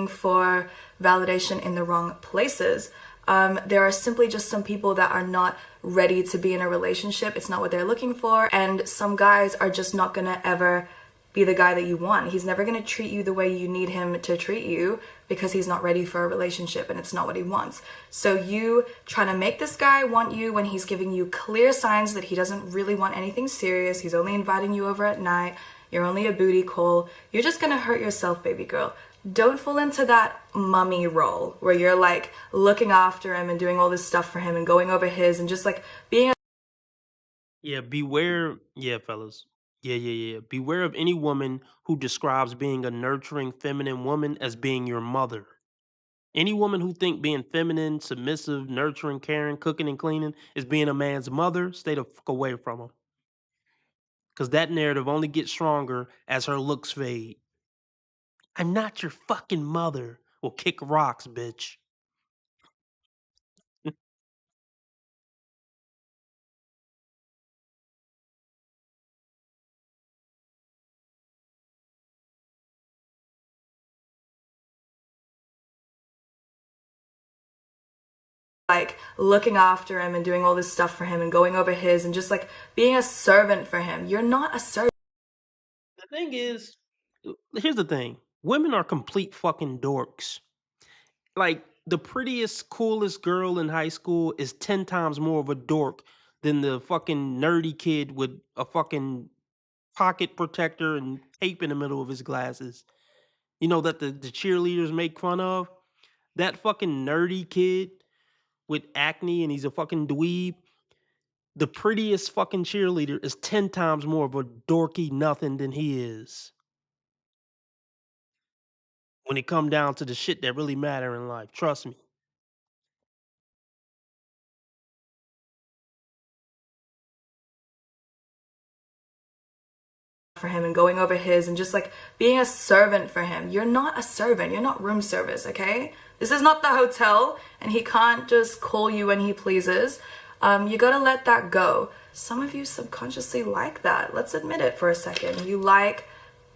For validation in the wrong places. There are simply just some people that are not ready to be in a relationship. It's not what they're looking for, and some guys are just not gonna ever be the guy that you want. He's never gonna treat you the way you need him to treat you because he's not ready for a relationship and it's not what he wants. So you trying to make this guy want you when he's giving you clear signs that he doesn't really want anything serious. He's only inviting you over at night. You're only a booty call. You're just gonna hurt yourself, baby girl. Don't fall into that mummy role where you're like looking after him and doing all this stuff for him and going over his and just like being a Yeah, beware. Yeah, fellas. Yeah. Beware of any woman who describes being a nurturing, feminine woman as being your mother. Any woman who think being feminine, submissive, nurturing, caring, cooking, and cleaning is being a man's mother, stay the fuck away from them. Because that narrative only gets stronger as her looks fade. I'm not your fucking mother. Well, kick rocks, bitch. like looking after him and doing all this stuff for him and going over his and just like being a servant for him. You're not a servant. The thing is, here's the thing. Women are complete fucking dorks. Like, the prettiest, coolest girl in high school is 10 times more of a dork than the fucking nerdy kid with a fucking pocket protector and tape in the middle of his glasses. You know, that the cheerleaders make fun of? That fucking nerdy kid with acne and he's a fucking dweeb. The prettiest fucking cheerleader is 10 times more of a dorky nothing than he is. When it come down to the shit that really matter in life, trust me. For him and going over his and just like being a servant for him. You're not a servant. You're not room service, okay? This is not the hotel and he can't just call you when he pleases. You gotta let that go. Some of you subconsciously like that. Let's admit it for a second. You like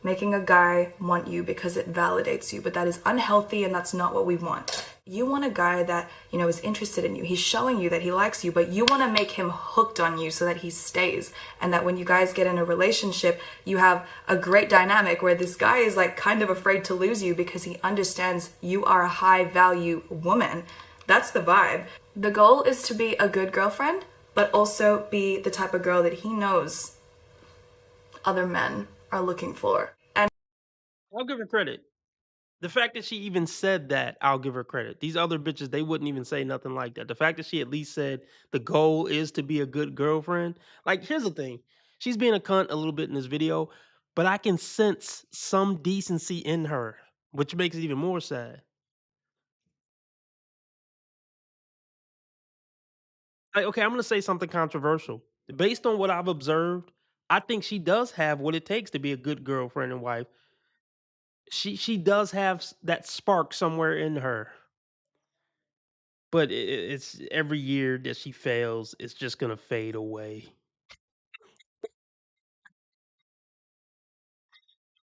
making a guy want you because it validates you, but that is unhealthy and that's not what we want. You want a guy that, you know, is interested in you. He's showing you that he likes you, but you want to make him hooked on you so that he stays. And that when you guys get in a relationship, you have a great dynamic where this guy is like kind of afraid to lose you because he understands you are a high value woman. That's the vibe. The goal is to be a good girlfriend, but also be the type of girl that he knows other men are looking for. And I'll give her credit. The fact that she even said that, I'll give her credit. These other bitches, they wouldn't even say nothing like that. The fact that she at least said the goal is to be a good girlfriend. Like, here's the thing. She's being a cunt a little bit in this video, but I can sense some decency in her, which makes it even more sad. Okay, I'm going to say something controversial. Based on what I've observed, I think she does have what it takes to be a good girlfriend and wife. She does have that spark somewhere in her. But it's every year that she fails, it's just going to fade away.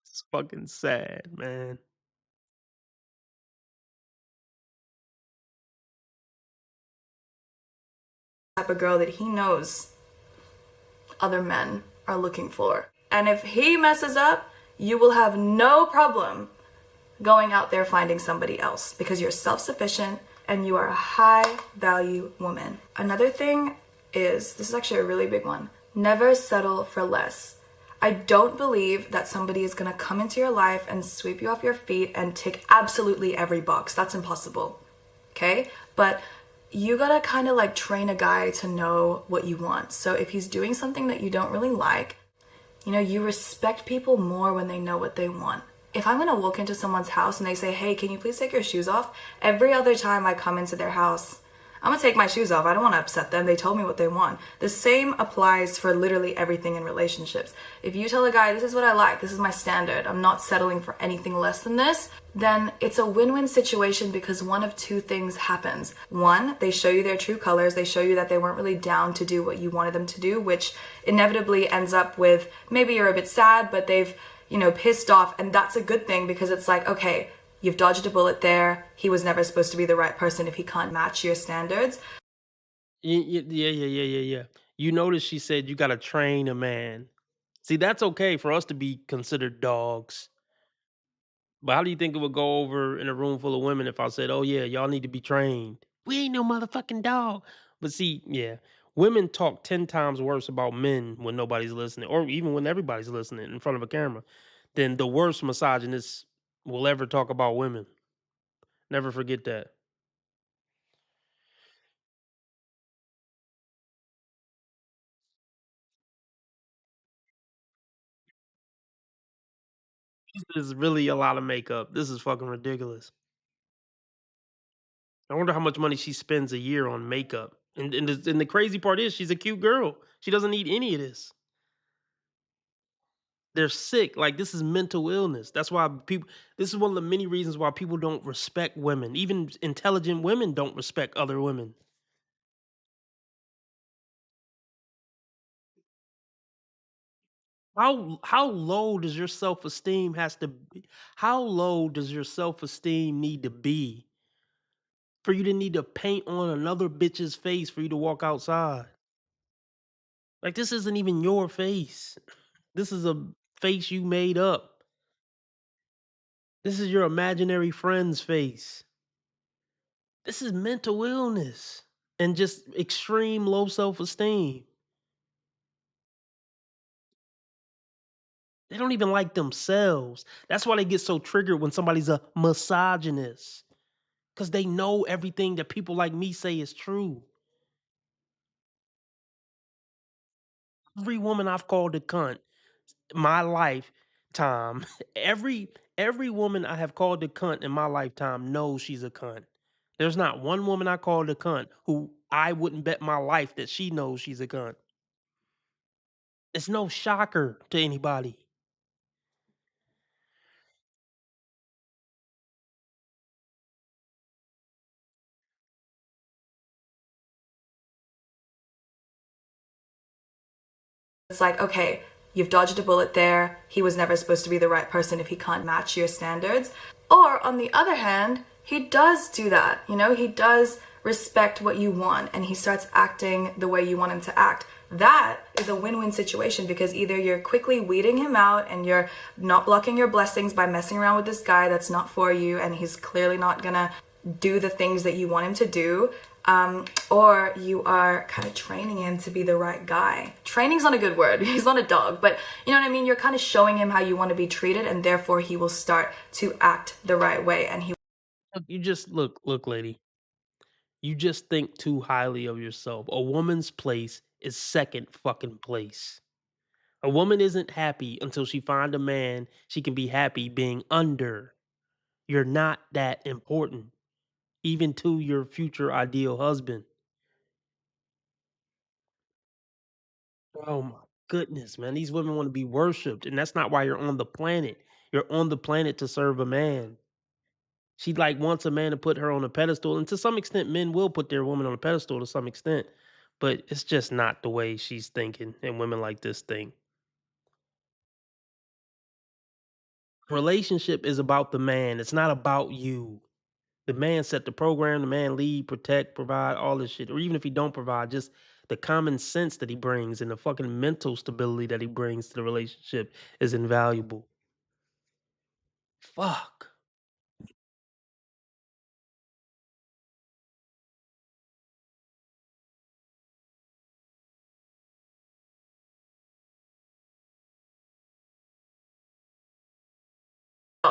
It's fucking sad, man. type of girl that he knows other men are looking for. And if he messes up, you will have no problem going out there finding somebody else because you're self-sufficient and you are a high value woman. Another thing is, this is actually a really big one, never settle for less. I don't believe that somebody is gonna come into your life and sweep you off your feet and tick absolutely every box. That's impossible, okay? But you gotta kind of like train a guy to know what you want. So if he's doing something that you don't really like, you know, you respect people more when they know what they want. If I'm gonna walk into someone's house and they say, hey, can you please take your shoes off? Every other time I come into their house, I'm gonna take my shoes off. I don't wanna upset them. They told me what they want. The same applies for literally everything in relationships. If you tell a guy, this is what I like, this is my standard, I'm not settling for anything less than this, then it's a win-win situation because one of two things happens. One, they show you their true colors. They show you that they weren't really down to do what you wanted them to do, which inevitably ends up with maybe you're a bit sad, but they've, you know, pissed off. And that's a good thing because it's like, okay, you've dodged a bullet there. He was never supposed to be the right person if he can't match your standards. Yeah. You notice she said you gotta train a man. See, that's okay for us to be considered dogs. But how do you think it would go over in a room full of women if I said, "Oh yeah, y'all need to be trained"? We ain't no motherfucking dog. But see, yeah, women talk 10 times worse about men when nobody's listening, or even when everybody's listening in front of a camera, than the worst misogynist will ever talk about women. Never forget that. This is really a lot of makeup. This is fucking ridiculous. I wonder how much money she spends a year on makeup. And the crazy part is she's a cute girl. She doesn't need any of this. They're sick. Like, this is mental illness. That's why people this is one of the many reasons why people don't respect women. Even intelligent women don't respect other women. How low does your self-esteem has to be? How low does your self-esteem need to be for you to need to paint on another bitch's face for you to walk outside? Like, this isn't even your face. This is a face you made up. This is your imaginary friend's face. This is mental illness and just extreme low self-esteem. They don't even like themselves. That's why they get so triggered when somebody's a misogynist. Because they know everything that people like me say is true. Every woman I've called a cunt, my lifetime, every woman I have called a cunt in my lifetime knows she's a cunt. There's not one woman I called a cunt who I wouldn't bet my life that she knows she's a cunt. It's no shocker to anybody. It's like, okay, you've dodged a bullet there. He was never supposed to be the right person if he can't match your standards. Or on the other hand, he does do that. You know, he does respect what you want and he starts acting the way you want him to act. That is a win-win situation because either you're quickly weeding him out and you're not blocking your blessings by messing around with this guy that's not for you and he's clearly not gonna do the things that you want him to do. Or you are kind of training him to be the right guy. Training's not a good word. He's not a dog, but you know what I mean? You're kind of showing him how you want to be treated and therefore he will start to act the right way and he You just look, lady. You just think too highly of yourself. A woman's place is second fucking place. A woman isn't happy until she find a man she can be happy being under. You're not that important, even to your future ideal husband. Oh my goodness, man. These women want to be worshipped, and that's not why you're on the planet. You're on the planet to serve a man. She like wants a man to put her on a pedestal, and to some extent, men will put their woman on a pedestal to some extent, but it's just not the way she's thinking, and women like this think. Relationship is about the man. It's not about you. The man set the program, the man lead, protect, provide, all this shit. Or even if he don't provide, just the common sense that he brings and the fucking mental stability that he brings to the relationship is invaluable. Fuck.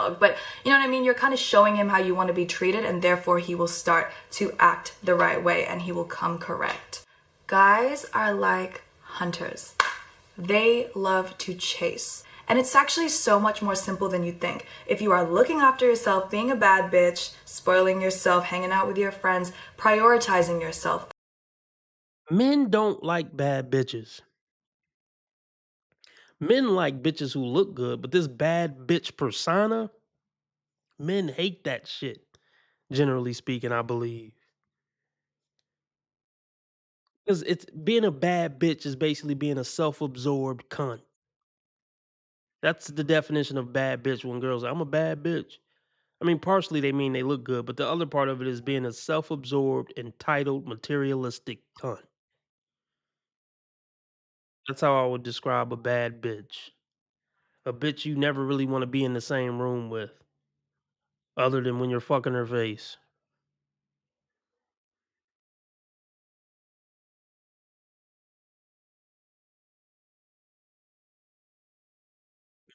dog. But you know what I mean? You're kind of showing him how you want to be treated, and therefore he will start to act the right way and he will come correct. Guys are like hunters. They love to chase. And it's actually so much more simple than you think. If you are looking after yourself, being a bad bitch, spoiling yourself, hanging out with your friends, prioritizing yourself. Men don't like bad bitches. Men like bitches who look good, but this bad bitch persona, men hate that shit. Generally speaking, I believe. Because it's being a bad bitch is basically being a self-absorbed cunt. That's the definition of bad bitch when girls say, I'm a bad bitch. I mean, partially they mean they look good, but the other part of it is being a self-absorbed, entitled, materialistic cunt. That's how I would describe a bad bitch. A bitch you never really want to be in the same room with, other than when you're fucking her face.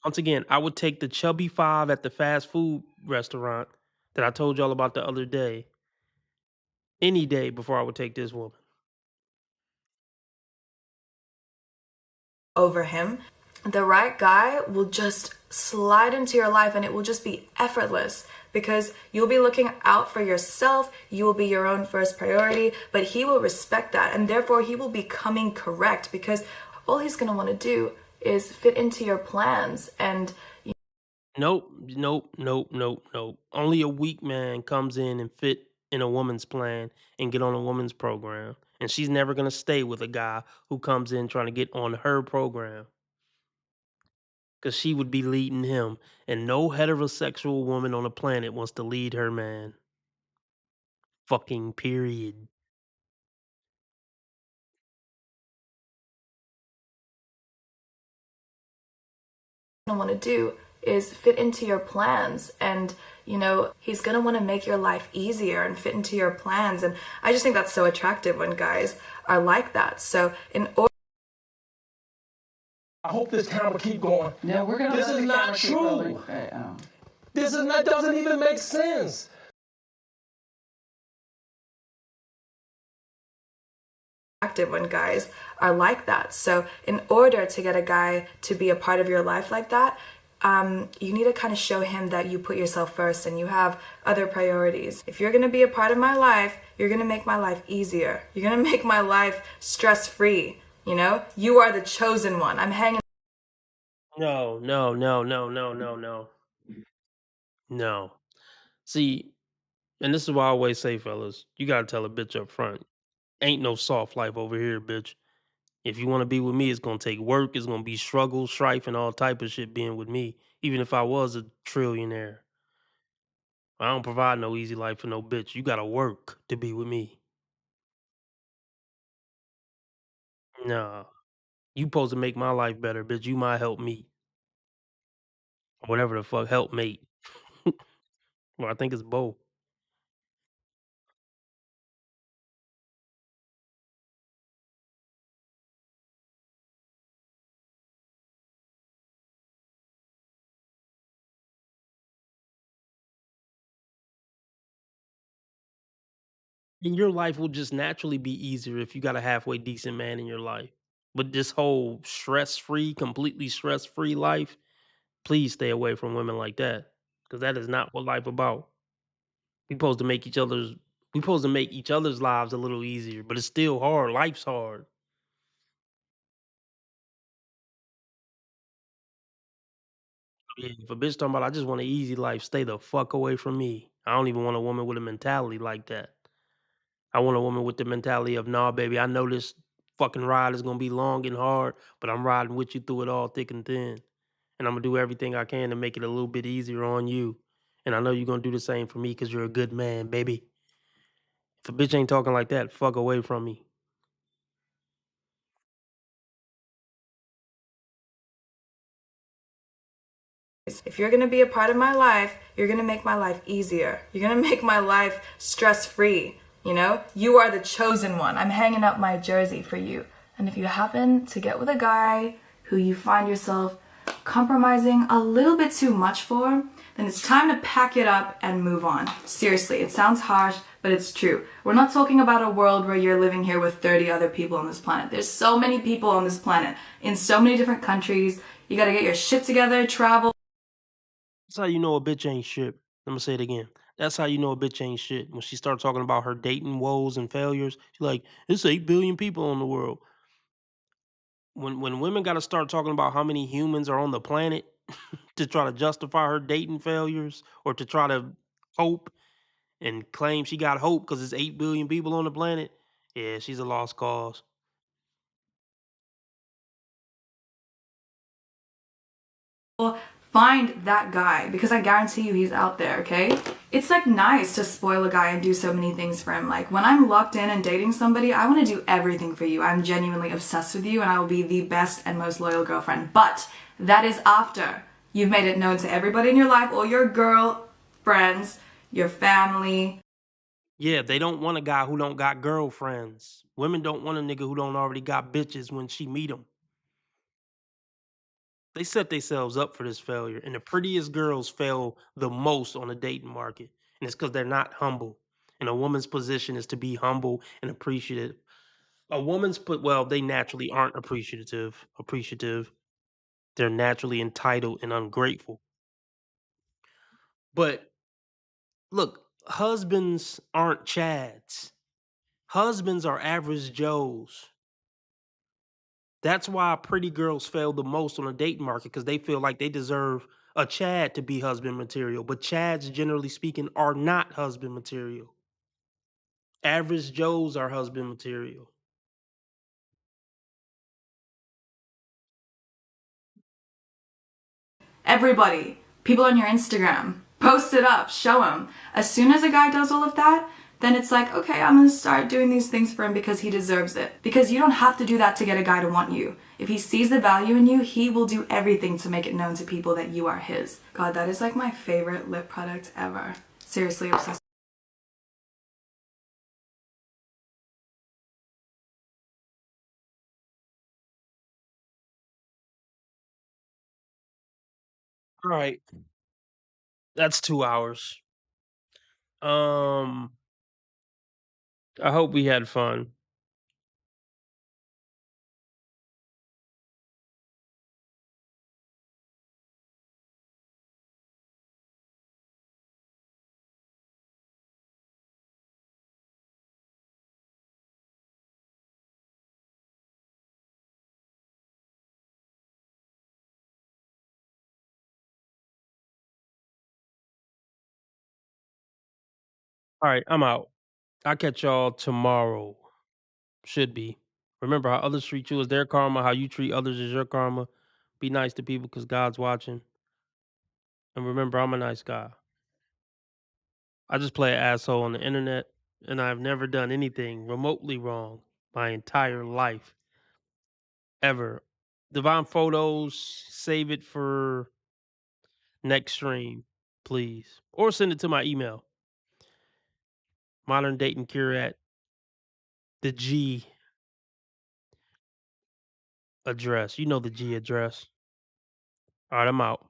Once again, I would take the chubby 5 at the fast food restaurant that I told y'all about the other day any day before I would take this woman. Over him. The right guy will just slide into your life and it will just be effortless because you'll be looking out for yourself. You will be your own first priority, but he will respect that and therefore he will be coming correct because all he's going to want to do is fit into your plans and Nope. Only a weak man comes in and fit in a woman's plan and get on a woman's program. And she's never going to stay with a guy who comes in trying to get on her program. Because she would be leading him. And no heterosexual woman on the planet wants to lead her man. Fucking period. want to do is fit into your plans and you know he's going to want to make your life easier and fit into your plans, and I just think that's so attractive when guys are like that. So in order, I hope this camera keep going. No, we're gonna. This is not true. Okay, This is not, doesn't even make sense. attractive when guys are like that. So in order to get a guy to be a part of your life like that, you need to kind of show him that you put yourself first and you have other priorities. If you're going to be a part of my life, you're going to make my life easier. You're going to make my life stress-free. You know, you are the chosen one. I'm hanging. No. See, and this is why I always say, fellas, you gotta tell a bitch up front. Ain't no soft life over here, bitch. If you want to be with me, it's gonna take work. It's gonna be struggle, strife, and all type of shit being with me. Even if I was a trillionaire, I don't provide no easy life for no bitch. You gotta work to be with me. Nah, you supposed to make my life better, bitch. You might help me. Whatever the fuck, help mate. Well, I think it's both. And your life will just naturally be easier if you got a halfway decent man in your life. But this whole stress-free, completely stress-free life, please stay away from women like that. Because that is not what life about. We supposed to make each other's lives a little easier, but it's still hard. Life's hard. Yeah, if a bitch talking about I just want an easy life, stay the fuck away from me. I don't even want a woman with a mentality like that. I want a woman with the mentality of, nah, baby, I know this fucking ride is gonna be long and hard, but I'm riding with you through it all thick and thin. And I'm gonna do everything I can to make it a little bit easier on you. And I know you're gonna do the same for me because you're a good man, baby. If a bitch ain't talking like that, fuck away from me. If you're going to be a part of my life, you're going to make my life easier. You're going to make my life stress-free. You know, you are the chosen one. I'm hanging up my jersey for you. And if you happen to get with a guy who you find yourself compromising a little bit too much for, then it's time to pack it up and move on. Seriously, it sounds harsh, but it's true. We're not talking about a world where you're living here with 30 other people on this planet. There's so many people on this planet in so many different countries. You gotta get your shit together, travel. That's how you know a bitch ain't shit. I'm gonna say it again. That's how you know a bitch ain't shit. When she starts talking about her dating woes and failures, she's like, "It's 8 billion people in the world." When women got to start talking about how many humans are on the planet to try to justify her dating failures or to try to hope and claim she got hope because there's 8 billion people on the planet, yeah, she's a lost cause. Find that guy, because I guarantee you he's out there, okay? It's like nice to spoil a guy and do so many things for him. Like when I'm locked in and dating somebody, I want to do everything for you. I'm genuinely obsessed with you and I will be the best and most loyal girlfriend. But that is after you've made it known to everybody in your life, all your girl friends, your family. Yeah, they don't want a guy who don't got girlfriends. Women don't want a nigga who don't already got bitches when she meet them. They set themselves up for this failure, and the prettiest girls fail the most on the dating market, and it's because they're not humble. And a woman's position is to be humble and appreciative. A woman's well, they naturally aren't appreciative. They're naturally entitled and ungrateful. But look, husbands aren't Chads. Husbands are average Joes. That's why pretty girls fail the most on the dating market, because they feel like they deserve a Chad to be husband material. But Chads, generally speaking, are not husband material. Average Joes are husband material. Everybody, people on your Instagram, post it up, show him. As soon as a guy does all of that, then it's like, okay, I'm gonna start doing these things for him because he deserves it. Because you don't have to do that to get a guy to want you. If he sees the value in you, he will do everything to make it known to people that you are his. God, that is like my favorite lip product ever. Seriously obsessed. All right. That's 2 hours. I hope we had fun. All right, I'm out. I'll catch y'all tomorrow. Should be. Remember, how others treat you is their karma, how you treat others is your karma. Be nice to people because God's watching. And remember, I'm a nice guy. I just play an asshole on the internet, and I've never done anything remotely wrong my entire life. Ever. Divine Photos, save it for next stream, please. Or send it to my email. Modern Dating Cure at the G address. You know the G address. All right, I'm out.